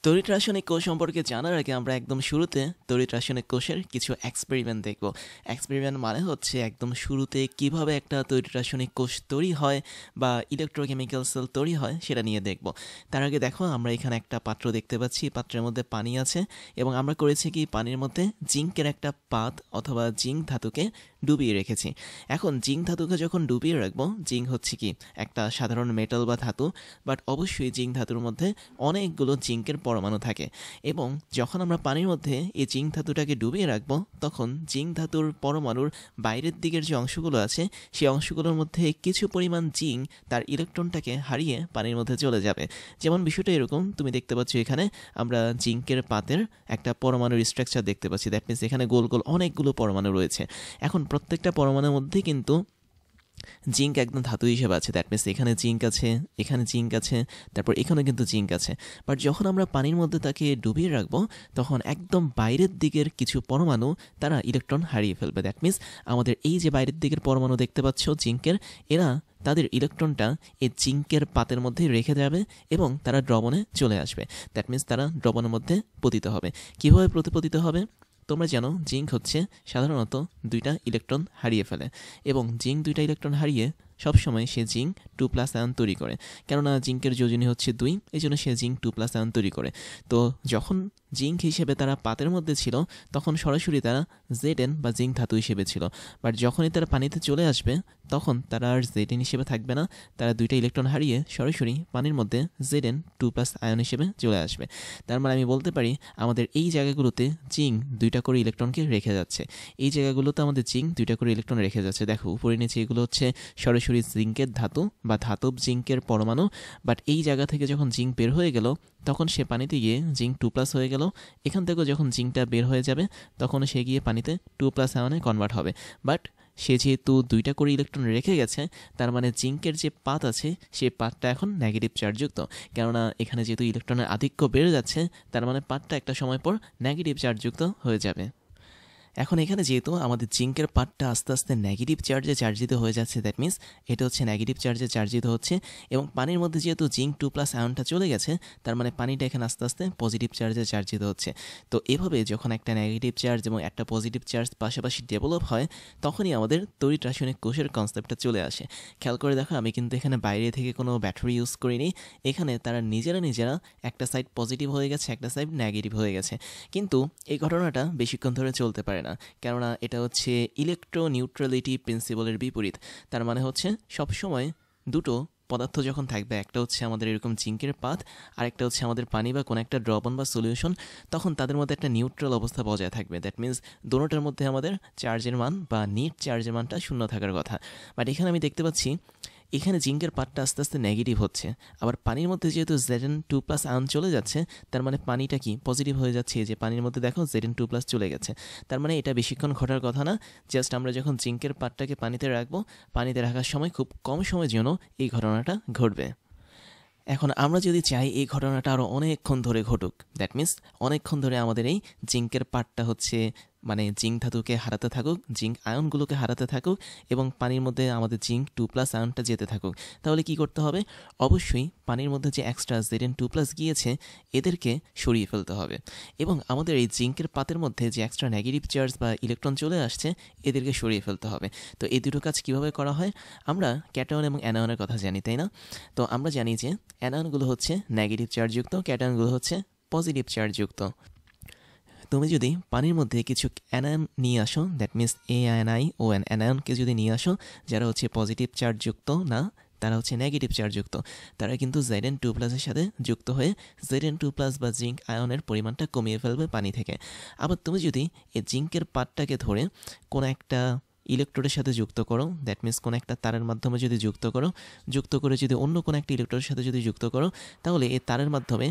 তড়িৎ রাসায়নিক কোষ সম্পর্কে জানার আগে আমরা একদম শুরুতে তড়িৎ রাসায়নিক কোষের কিছু এক্সপেরিমেন্ট দেখব। এক্সপেরিমেন্ট মানে হচ্ছে একদম শুরুতে কিভাবে একটা তড়িৎ রাসায়নিক কোষ তৈরি হয় বা ইলেকট্রোকেমিক্যাল সেল তৈরি হয় সেটা নিয়ে দেখব। তার আগে দেখো আমরা এখানে একটা পাত্র দেখতে পাচ্ছি, পাত্রের মধ্যে পানি আছে এবং আমরা করেছি কি পানির মধ্যে জিঙ্কের একটা পাত অথবা জিঙ্ক ধাতুকে ডুবিয়ে রেখেছি। এখন জিঙ্ক ধাতুকে যখন ডুবিয়ে রাখবো, জিঙ্ক হচ্ছে কি একটা সাধারণ মেটাল বা ধাতু, বাট অবশ্যই জিঙ্ক ধাতুর মধ্যে অনেকগুলো জিঙ্কের পরমাণু থাকে এবং যখন আমরা পানির মধ্যে এই জিঙ্ক ধাতুটাকে ডুবিয়ে রাখবো তখন জিঙ্ক ধাতুর পরমাণুর বাইরের দিকের যে অংশগুলো আছে সেই অংশগুলোর মধ্যে কিছু পরিমাণ জিঙ্ক তার ইলেকট্রনটাকে হারিয়ে পানির মধ্যে চলে যাবে। যেমন বিষয়টা এরকম, তুমি দেখতে পাচ্ছ এখানে আমরা জিঙ্কের পাতের একটা পরমাণুর স্ট্রাকচার দেখতে পাচ্ছি। দ্যাট মিনস এখানে গোল গোল অনেকগুলো পরমাণু রয়েছে। এখন প্রত্যেকটা পরমাণুর মধ্যে কিন্তু জিঙ্ক একদম ধাতু হিসেবে আছে। দ্যাট মিনস এখানে জিঙ্ক আছে, এখানে জিঙ্ক আছে, তারপর এখানেও কিন্তু জিঙ্ক আছে। বাট যখন আমরা পানির মধ্যে তাকে ডুবিয়ে রাখবো তখন একদম বাইরের দিকের কিছু পরমাণু তারা ইলেকট্রন হারিয়ে ফেলবে। দ্যাট মিনস আমাদের এই যে বাইরের দিকের পরমাণু দেখতে পাচ্ছ জিঙ্কের, এরা তাদের ইলেকট্রনটা এই জিঙ্কের পাতের মধ্যে রেখে যাবে এবং তারা দ্রবণে চলে আসবে। দ্যাট মিনস তারা দ্রবণের মধ্যে পতিত হবে। কীভাবে প্রতিপতিত হবে? তোমরা জানো জিঙ্ক হচ্ছে সাধারণত দুইটা ইলেকট্রন হারিয়ে ফেলে এবং জিঙ্ক দুইটা ইলেকট্রন হারিয়ে সবসময় সে জিঙ্ক 2+ আয়ন তৈরি করে। কেননা জিঙ্কের যোজনী হচ্ছে 2, এই জন্য সে জিঙ্ক 2+ আয়ন তৈরি করে। তো যখন জিঙ্ক হিসেবে তারা পাতের মধ্যে ছিল তখন সরাসরি তারা Zn বা জিঙ্ক ধাতু হিসেবে ছিল। বাট যখনই তারা পানিতে চলে আসবে তখন তারা আর Zn হিসেবে থাকবে না, তারা দুইটা ইলেকট্রন হারিয়ে সরাসরি পানির মধ্যে Zn 2+ আয়ন হিসেবে চলে আসবে। তার মানে আমি বলতে পারি আমাদের এই জায়গাগুলোতে জিঙ্ক দুইটা করে ইলেকট্রনকে রেখে যাচ্ছে। এই জায়গাগুলোতে আমাদের জিঙ্ক দুইটা করে ইলেকট্রন রেখে যাচ্ছে। দেখো উপরে নিচে এগুলো হচ্ছে সরাসরি জিঙ্কের ধাতু বা ধাতব জিঙ্কের পরমাণু। বাট এই জায়গা থেকে যখন জিঙ্ক বের হয়ে গেল তখন সে পানিতে গিয়ে জিঙ্ক 2+ হয়ে গেল। এখান থেকেও যখন জিঙ্কটা বের হয়ে যাবে তখন সে গিয়ে পানিতে 2+ আয়নে কনভার্ট হবে। বাট সে যেহেতু দুইটা করে ইলেকট্রন রেখে গেছে তার মানে জিঙ্কের যে পাত আছে সেই পাতটা এখন নেগেটিভ চার্জযুক্ত। কেননা এখানে যেহেতু ইলেকট্রনের আধিক্য বেড়ে যাচ্ছে তার মানে পাতটা একটা সময় পর নেগেটিভ চার্জযুক্ত হয়ে যাবে। এখন এখানে যেহেতু আমাদের জিঙ্কের পার্টটা আস্তে আস্তে নেগেটিভ চার্জে চার্জিত হয়ে যাচ্ছে, দ্যাট মিনস এটা হচ্ছে নেগেটিভ চার্জে চার্জিত হচ্ছে এবং পানির মধ্যে যেহেতু জিঙ্ক 2+ আয়নটা চলে গেছে তার মানে পানিটা এখানে আস্তে আস্তে পজিটিভ চার্জে চার্জিত হচ্ছে। তো এভাবে যখন একটা নেগেটিভ চার্জ এবং একটা পজিটিভ চার্জ পাশাপাশি ডেভেলপ হয় তখনই আমাদের তড়িৎ রাসায়নিক কোষের কনসেপ্টটা চলে আসে। খেয়াল করে দেখো আমি কিন্তু এখানে বাইরে থেকে কোনো ব্যাটারি ইউজ করিনি। এখানে তারা নিজেরা একটা সাইড পজিটিভ হয়ে গেছে, একটা সাইড নেগেটিভ হয়ে গেছে। কিন্তু এই ঘটনাটা বেশিক্ষণ ধরে চলতে পারে না, কেননা এটা হচ্ছে ইলেকট্রো নিউট্রালিটি প্রিন্সিপালের বিপরীত। তার মানে হচ্ছে সবসময় দুটো পদার্থ যখন থাকবে, একটা হচ্ছে আমাদের এরকম জিঙ্কের পাত আর একটা হচ্ছে আমাদের পানি বা কোনো একটা দ্রবণ বা সলিউশন, তখন তাদের মধ্যে একটা নিউট্রাল অবস্থা বজায় থাকবে। দ্যাট মিনস দোনোটার মধ্যে আমাদের চার্জের মান বা নিট চার্জের মানটা শূন্য থাকার কথা। বাট এখানে আমি দেখতে পাচ্ছি এখানে জিঙ্কের পার্টটা আস্তে আস্তে নেগেটিভ হচ্ছে, আবার পানির মধ্যে যেহেতু Zn 2+ আয়ন চলে যাচ্ছে তার মানে পানিটা কি পজিটিভ হয়ে যাচ্ছে। যে পানির মধ্যে দেখো Zn 2+ চলে গেছে, তার মানে এটা বেশিক্ষণ ঘটার কথা না। জাস্ট আমরা যখন জিঙ্কের পার্টটাকে পানিতে রাখবো, পানিতে রাখার সময় খুব কম সময়ের জন্য এই ঘটনাটা ঘটবে। এখন আমরা যদি চাই এই ঘটনাটা আরও অনেকক্ষণ ধরে ঘটুক, দ্যাট মিনস অনেকক্ষণ ধরে আমাদের এই জিঙ্কের পার্টটা হচ্ছে মানে জিঙ্ক ধাতুকে হারাতে থাকুক, জিঙ্ক আয়নগুলোকে হারাতে থাকুক এবং পানির মধ্যে আমাদের জিঙ্ক 2+ আয়নটা যেতে থাকুক, তাহলে কি করতে হবে? অবশ্যই পানির মধ্যে যে এক্সট্রা Zn 2+ গিয়েছে এদেরকে সরিয়ে ফেলতে হবে এবং আমাদের এই জিঙ্কের পাতের মধ্যে যে এক্সট্রা নেগেটিভ চার্জ বা ইলেকট্রন চলে আসছে এদেরকে সরিয়ে ফেলতে হবে। তো এই দুটো কাজ কীভাবে করা হয়? আমরা ক্যাটায়ন এবং অ্যানায়নের কথা জানি, তাই না? তো আমরা জানি যে অ্যানায়নগুলো হচ্ছে নেগেটিভ চার্জযুক্ত, ক্যাটায়নগুলো হচ্ছে পজিটিভ চার্জযুক্ত। তুমি যদি পানির মধ্যে কিছু অ্যানায়ন নিয়ে আসো, দ্যাট মিনস ANiON অ্যানায়নকে যদি নিয়ে আসো যারা হচ্ছে পজিটিভ চার্জযুক্ত না, তারা হচ্ছে নেগেটিভ চার্জযুক্ত, তারা কিন্তু Zn 2+ এর সাথে যুক্ত হয়ে Zn 2+ বা জিঙ্ক আয়নের পরিমাণটা কমিয়ে ফেলবে পানি থেকে। আবার তুমি যদি এই জিঙ্কের পাতটাকে ধরে কোনো একটা ইলেকট্রোডের সাথে যুক্ত করো, দ্যাট মিনস কোনো একটা তারের মাধ্যমে যদি যুক্ত করে যদি অন্য কোনো একটা ইলেকট্রোডের সাথে যদি যুক্ত করো, তাহলে এই তারের মাধ্যমে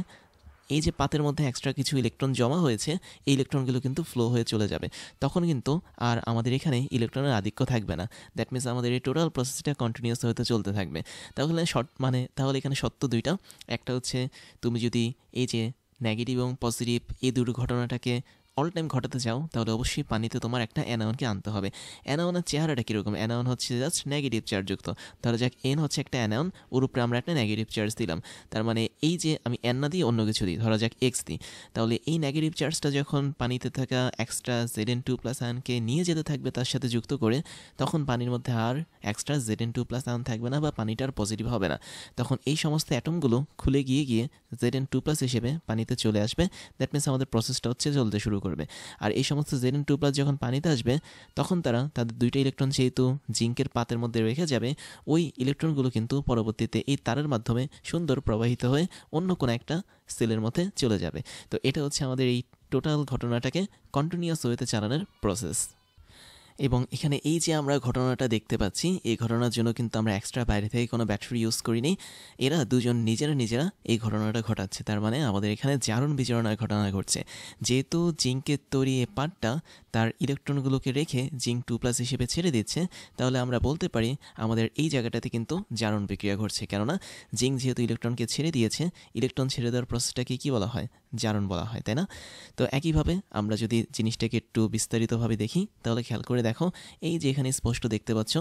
এই যে পাতের মধ্যে এক্সট্রা কিছু ইলেকট্রন জমা হয়েছে এই ইলেকট্রনগুলো কিন্তু ফ্লো হয়ে চলে যাবে। তখন কিন্তু আর আমাদের এখানে ইলেকট্রনের আধিক্য থাকবে না। দ্যাট মিনস আমাদের এই টোটাল প্রসেসটা কন্টিনিউয়াস হতে চলতে থাকবে। তাহলে এখানে সত্য দুইটা। একটা হচ্ছে তুমি যদি এই যে নেগেটিভ এবং পজিটিভ এই দুটো ঘটনাটাকে অল টাইম ঘটাতে চাও তাহলে অবশ্যই পানিতে তোমার একটা অ্যানায়নকে আনতে হবে। অ্যানায়নের চেহারাটা কীরকম? অ্যানায়ন হচ্ছে জাস্ট নেগেটিভ চার্জযুক্ত। তাহলে যাক এন হচ্ছে একটা অ্যানায়ন, ওর উপরে আমরা একটা নেগেটিভ চার্জ দিলাম। তার মানে এই যে আমি এন না দিয়ে অন্য কিছু দিই, ধরা যাক এক্স দিই, তাহলে এই নেগেটিভ চার্জটা যখন পানিতে থাকা এক্সট্রা Zn2+ আয়নকে নিয়ে যেতে থাকবে তার সাথে যুক্ত করে, তখন পানির মধ্যে আর এক্সট্রা Zn2+ আয়ন থাকবে না বা পানিটা আর পজিটিভ হবে না। তখন এই সমস্ত অ্যাটমগুলো খুলে গিয়ে Zn2+ হিসেবে পানিতে চলে আসবে। দ্যাট মিনস আমাদের প্রসেসটা হচ্ছে চলতে শুরু করবে। আর এই সমস্ত Zn2+ যখন পানিতে আসবে তখন তারা তাদের দুইটা ইলেকট্রন যেহেতু জিঙ্কের পাতের মধ্যে রেখে যাবে, ওই ইলেকট্রনগুলো কিন্তু পরবর্তীতে এই তারের মাধ্যমে সুন্দর প্রবাহিত হয়ে অন্য কোনো একটা সেলের মধ্যে চলে যাবে। তো এটা হচ্ছে আমাদের এই টোটাল ঘটনাটাকে কন্টিনিউয়াস ওয়েতে চালানোর প্রসেস। এবং এখানে এই যে আমরা ঘটনাটা দেখতে পাচ্ছি, এই ঘটনার জন্য কিন্তু আমরা এক্সট্রা বাইরে থেকে কোনো ব্যাটারি ইউজ করিনি। এরা দুজন নিজেরা এই ঘটনাটা ঘটাচ্ছে। তার মানে আমাদের এখানে জারণ বিজারণের ঘটনা ঘটছে। যেহেতু জিঙ্কের তৈরি এই পার্টটা তার ইলেকট্রনগুলোকে রেখে Zn2+ হিসেবে ছেড়ে দিচ্ছে, তাহলে আমরা বলতে পারি আমাদের এই জায়গাটাতে কিন্তু জারণ বিক্রিয়া ঘটছে। কেননা জিঙ্ক যেহেতু ইলেকট্রনকে ছেড়ে দিয়েছে, ইলেকট্রন ছেড়ে দেওয়ার প্রসেসটাকে কী বলা হয়? জারণ বলা হয়, তাই না? তো একইভাবে আমরা যদি জিনিসটাকে একটু বিস্তারিতভাবে দেখি তাহলে খেয়াল করে দেখো, এই যে এখানে স্পষ্ট দেখতে পাচ্ছ,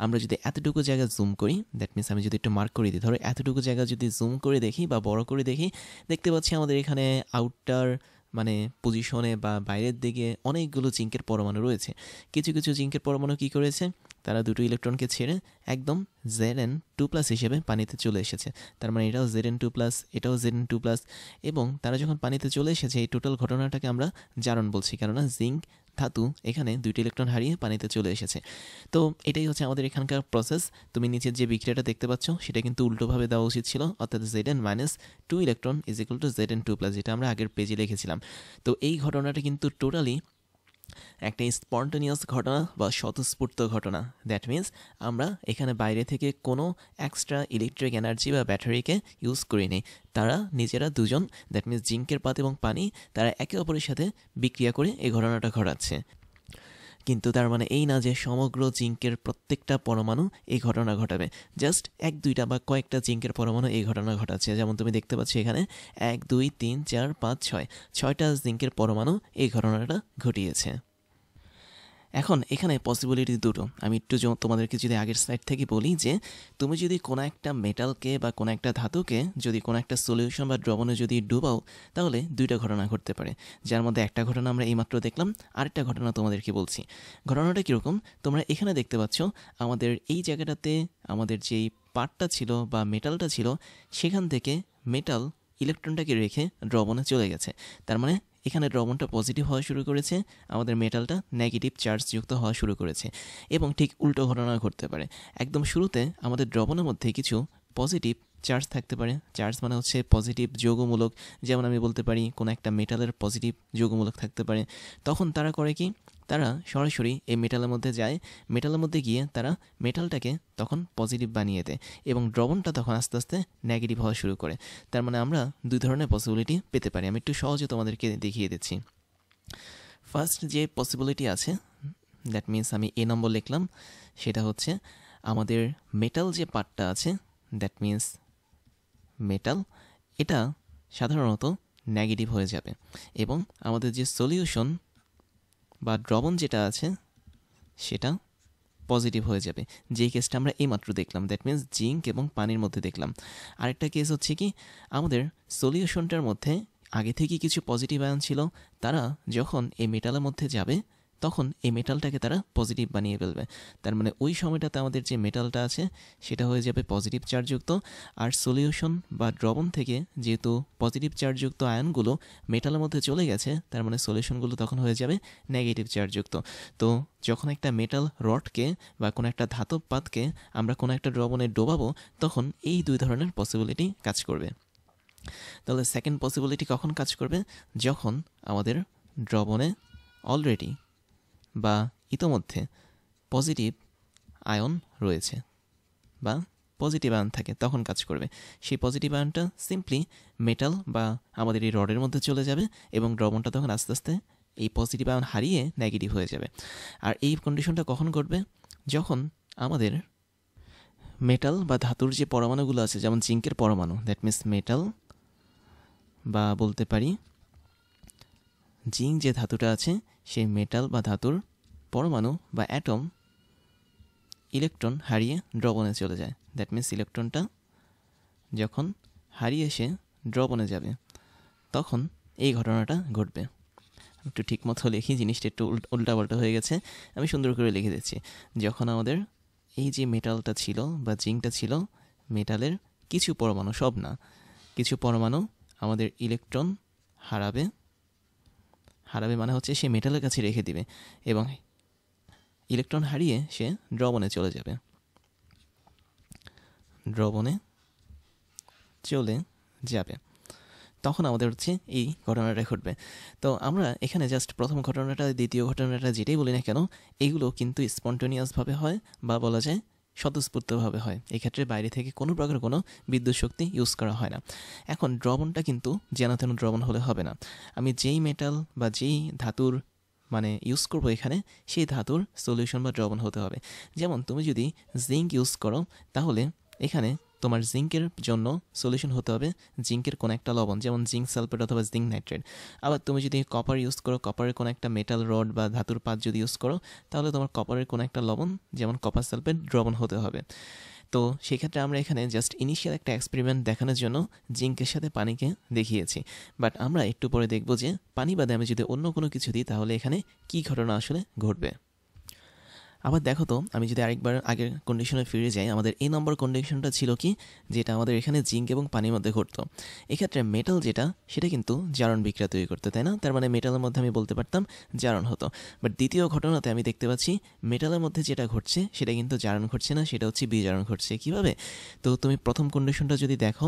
আমরা যদি এতটুকু জায়গা জুম করি, দ্যাট মিনস আমি যদি একটু মার্ক করে দিই, ধরো এতটুকু জায়গা যদি জুম করে দেখি বা বড় করে দেখি, দেখতে পাচ্ছি আমাদের এখানে আউটার মানে পজিশনে বা বাইরের দিকে অনেকগুলো জিঙ্কের পরমাণু রয়েছে। কিছু কিছু জিঙ্কের পরমাণু কী করেছে? তারা দুটো ইলেকট্রনকে ছেড়ে একদম Zn2+ হিসেবে পানিতে চলে এসেছে। তার মানে এটাও Zn2+, এটাও Zn2+, এবং তারা যখন পানিতে চলে এসেছে এই টোটাল ঘটনাটাকে আমরা জারণ বলছি, কেননা জিঙ্ক ধাতু এখানে দুইটি ইলেকট্রন হারিয়ে পানিতে চলে এসেছে। তো এটাই হচ্ছে আমাদের এখানকার প্রসেস। তুমি নিচের যে বিক্রিয়াটা দেখতে পাচ্ছ সেটা কিন্তু উল্টোভাবে দেওয়া উচিত ছিল, অর্থাৎ Zn-2 electron is equal to Zn2+, যেটা আমরা আগের পেজে লিখেছিলাম। তো এই ঘটনাটা কিন্তু টোটালি একটা স্পন্টেনিয়াস ঘটনা বা স্বতঃস্ফূর্ত ঘটনা। দ্যাট মিনস আমরা এখানে বাইরে থেকে কোনো এক্সট্রা ইলেকট্রিক এনার্জি বা ব্যাটারিকে ইউজ করিনি। তারা নিজেরা দুজন, দ্যাট মিনস জিঙ্কের পাত এবং পানি, তারা একে অপরের সাথে বিক্রিয়া করে এই ঘটনাটা ঘটাচ্ছে। কিন্তু তার মানে এই না যে সমগ্র জিঙ্কের প্রত্যেকটা পরমাণু এই ঘটনা ঘটাবে। জাস্ট 1-2টা বা কয়েকটা জিঙ্কের পরমাণু এই ঘটনা ঘটাচ্ছে। যেমন তুমি দেখতে পাচ্ছ এখানে 1, 2, 3, 4, 5, 6 6টা জিঙ্কের পরমাণু এই ঘটনাটা ঘটিয়েছে। এখন এখানে পসিবিলিটি দুটো। আমি একটু তোমাদেরকে যদি আগের স্লাইড থেকে বলি যে তুমি যদি কোনো একটা মেটালকে বা কোনো একটা ধাতুকে যদি কোনো একটা সলিউশন বা দ্রবণে যদি ডুবাও, তাহলে দুইটা ঘটনা ঘটতে পারে, যার মধ্যে একটা ঘটনা আমরা এইমাত্র দেখলাম, আরেকটা ঘটনা তোমাদেরকে বলছি। ঘটনাটা কীরকম? তোমরা এখানে দেখতে পাচ্ছ আমাদের এই জায়গাটাতে আমাদের যেই পার্টটা ছিল বা মেটালটা ছিল, সেখান থেকে মেটাল ইলেকট্রনটাকে রেখে দ্রবণে চলে গেছে। তার মানে এখানে দ্রবণটা পজিটিভ হওয়া শুরু করেছে, আমাদের মেটালটা নেগেটিভ চার্জযুক্ত হওয়া শুরু করেছে। এবং ঠিক উল্টো ঘটনা ঘটতে পারে। একদম শুরুতে আমাদের দ্রবণের মধ্যে কিছু পজিটিভ চার্জ থাকতে পারে। চার্জ মানে হচ্ছে পজিটিভ যৌগমূলক। যেমন আমি বলতে পারি কোনো একটা মেটালের পজিটিভ যৌগমূলক থাকতে পারে। তখন তারা করে কি? তারা সরাসরি এই মেটালের মধ্যে যায়, মেটালের মধ্যে গিয়ে তারা মেটালটাকে তখন পজিটিভ বানিয়ে দেয় এবং দ্রবণটা তখন আস্তে আস্তে নেগেটিভ হওয়া শুরু করে। তার মানে আমরা দুই ধরনের পসিবিলিটি পেতে পারি। আমি একটু সহজে তোমাদেরকে দেখিয়ে দিচ্ছি। ফার্স্ট যে পসিবিলিটি আছে, দ্যাট মিনস আমি এ নম্বর লিখলাম, সেটা হচ্ছে আমাদের মেটাল যে পার্টটা আছে, দ্যাট মিনস মেটাল, এটা সাধারণত নেগেটিভ হয়ে যাবে এবং আমাদের যে সলিউশন বা দ্রবণ যেটা আছে সেটা পজিটিভ হয়ে যাবে, যেই কেসটা আমরা এইমাত্র দেখলাম। দ্যাট মিনস জিঙ্ক এবং পানির মধ্যে দেখলাম। আরেকটা কেস হচ্ছে কি, আমাদের সলিউশনটার মধ্যে আগে থেকে কিছু পজিটিভ আয়ন ছিল, তারা যখন এই মেটালের মধ্যে যাবে তখন এই মেটালটাকে তারা পজিটিভ বানিয়ে ফেলবে। তার মানে ওই সময়টাতে আমাদের যে মেটালটা আছে সেটা হয়ে যাবে পজিটিভ চার্জযুক্ত, আর সলিউশন বা দ্রবণ থেকে যেহেতু পজিটিভ চার্জযুক্ত আয়নগুলো মেটালের মধ্যে চলে গেছে, তার মানে সলিউশনগুলো তখন হয়ে যাবে নেগেটিভ চার্জযুক্ত। তো যখন একটা মেটাল রডকে বা কোনো একটা ধাতব পাতকে আমরা কোনো একটা দ্রবণে ডোবাবো, তখন এই দুই ধরনের পসিবিলিটি কাজ করবে। তাহলে সেকেন্ড পসিবিলিটি কখন কাজ করবে? যখন আমাদের দ্রবণে অলরেডি বা ইতোমধ্যে পজিটিভ আয়ন রয়েছে বা পজিটিভ আয়ন থাকে, তখন কাজ করবে। সেই পজিটিভ আয়নটা সিম্পলি মেটাল বা আমাদের এই রডের মধ্যে চলে যাবে এবং দ্রবণটা তখন আস্তে আস্তে এই পজিটিভ আয়ন হারিয়ে নেগেটিভ হয়ে যাবে। আর এই কন্ডিশনটা কখন ঘটবে? যখন আমাদের মেটাল বা ধাতুর যে পরমাণুগুলো আছে, যেমন জিঙ্কের পরমাণু, দ্যাট মিনস মেটাল বা বলতে পারি জিঙ্ক যে ধাতুটা আছে সেই মেটাল বা ধাতুর পরমাণু বা অ্যাটম ইলেকট্রন হারিয়ে দ্রবণে চলে যায়। দ্যাট মিন্স ইলেকট্রনটা যখন হারিয়ে সে দ্রবণে যাবে তখন এই ঘটনাটা ঘটবে। একটু ঠিক মতো লিখি, জিনিসটা একটু উল্টাপাল্টা হয়ে গেছে, আমি সুন্দর করে লিখে দিচ্ছি। যখন আমাদের এই যে মেটালটা ছিল বা জিঙ্কটা ছিল, মেটালের কিছু পরমাণু, সব না, কিছু পরমাণু আমাদের ইলেকট্রন হারাবে মানে হচ্ছে সে মেটালের কাছে রেখে দিবে এবং ইলেকট্রন হারিয়ে সে দ্রবণে চলে যাবে, তখন আমাদের হচ্ছে এই ঘটনাটা ঘটবে। তো আমরা এখানে জাস্ট প্রথম ঘটনাটা, দ্বিতীয় ঘটনাটা যেটাই বলি না কেন, এগুলো কিন্তু স্পন্টেনিয়াসভাবে হয় বা বলা যায় স্বতঃস্ফূর্তভাবে হয়। এক্ষেত্রে বাইরে থেকে কোনো প্রকার কোনো বিদ্যুৎ শক্তি ইউজ করা হয় না। এখন দ্রবণটা কিন্তু যেন তেন দ্রবণ হলে হবে না। আমি যেই মেটাল বা যেই ধাতুর ইউজ করবো এখানে, সেই ধাতুর সলিউশন বা দ্রবণ হতে হবে। যেমন তুমি যদি জিঙ্ক ইউজ করো, তাহলে এখানে তোমার জিঙ্কের জন্য সলিউশন হতে হবে জিঙ্কের কোনো একটা লবণ, যেমন জিঙ্ক সালফেট অথবা জিঙ্ক নাইট্রেট। আবার তুমি যদি কপার ইউজ করো, কপারের কোনো একটা মেটাল রড বা ধাতুর পাত যদি ইউজ করো, তাহলে তোমার কপারের কোনো একটা লবণ, যেমন কপার সালফেট, দ্রবণ হতে হবে। তো সেক্ষেত্রে আমরা এখানে জাস্ট ইনিশিয়াল একটা এক্সপেরিমেন্ট দেখানোর জন্য জিঙ্কের সাথে পানিকে দেখিয়েছি। বাট আমরা একটু পরে দেখব যে পানি বাদে আমি যদি অন্য কোনো কিছু দিই তাহলে এখানে কী ঘটনা আসলে ঘটবে। আবার দেখো তো, আমি যদি আরেকবার আগের কন্ডিশনে ফিরে যাই, আমাদের এই নম্বর কন্ডিশনটা ছিল কি, যেটা আমাদের এখানে জিঙ্ক এবং পানির মধ্যে ঘটতো। এক্ষেত্রে মেটাল যেটা, সেটা কিন্তু জারণ বিক্রিয়া তৈরি করতো, তাই না? তার মানে মেটালের মধ্যে আমি বলতে পারতাম জারণ হতো। বাট দ্বিতীয় ঘটনাতে আমি দেখতে পাচ্ছি মেটালের মধ্যে যেটা ঘটছে সেটা কিন্তু জারণ ঘটছে না, সেটা হচ্ছে বিজারণ ঘটছে। কীভাবে? তো তুমি প্রথম কন্ডিশনটা যদি দেখো,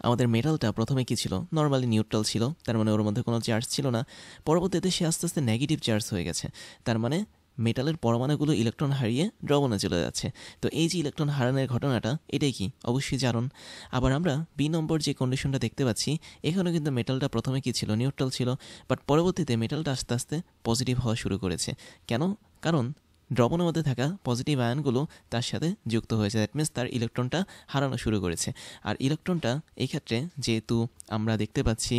আমাদের মেটালটা প্রথমে কী ছিল, নর্মালি নিউট্রাল ছিল, তার মানে ওর মধ্যে কোনো চার্জ ছিল না। পরবর্তীতে সে আস্তে আস্তে নেগেটিভ চার্জ হয়ে গেছে, তার মানে মেটালের পরমাণুগুলো ইলেকট্রন হারিয়ে দ্রবণে চলে যাচ্ছে। তো এই যে ইলেকট্রন হারানোর ঘটনাটা, এটাই কি? অবশ্যই জারণ। আবার আমরা বি নম্বর যে কন্ডিশনটা দেখতে পাচ্ছি, এখানেও কিন্তু মেটালটা প্রথমে কী ছিল, নিউট্রাল ছিল, বাট পরবর্তীতে মেটালটা আস্তে আস্তে পজিটিভ হওয়া শুরু করেছে। কেন? কারণ দ্রবণের মধ্যে থাকা পজিটিভ আয়নগুলো তার সাথে যুক্ত হয়েছে, দ্যাট মিনস তার ইলেকট্রনটা হারানো শুরু করেছে। আর ইলেকট্রনটা এই ক্ষেত্রে যেহেতু আমরা দেখতে পাচ্ছি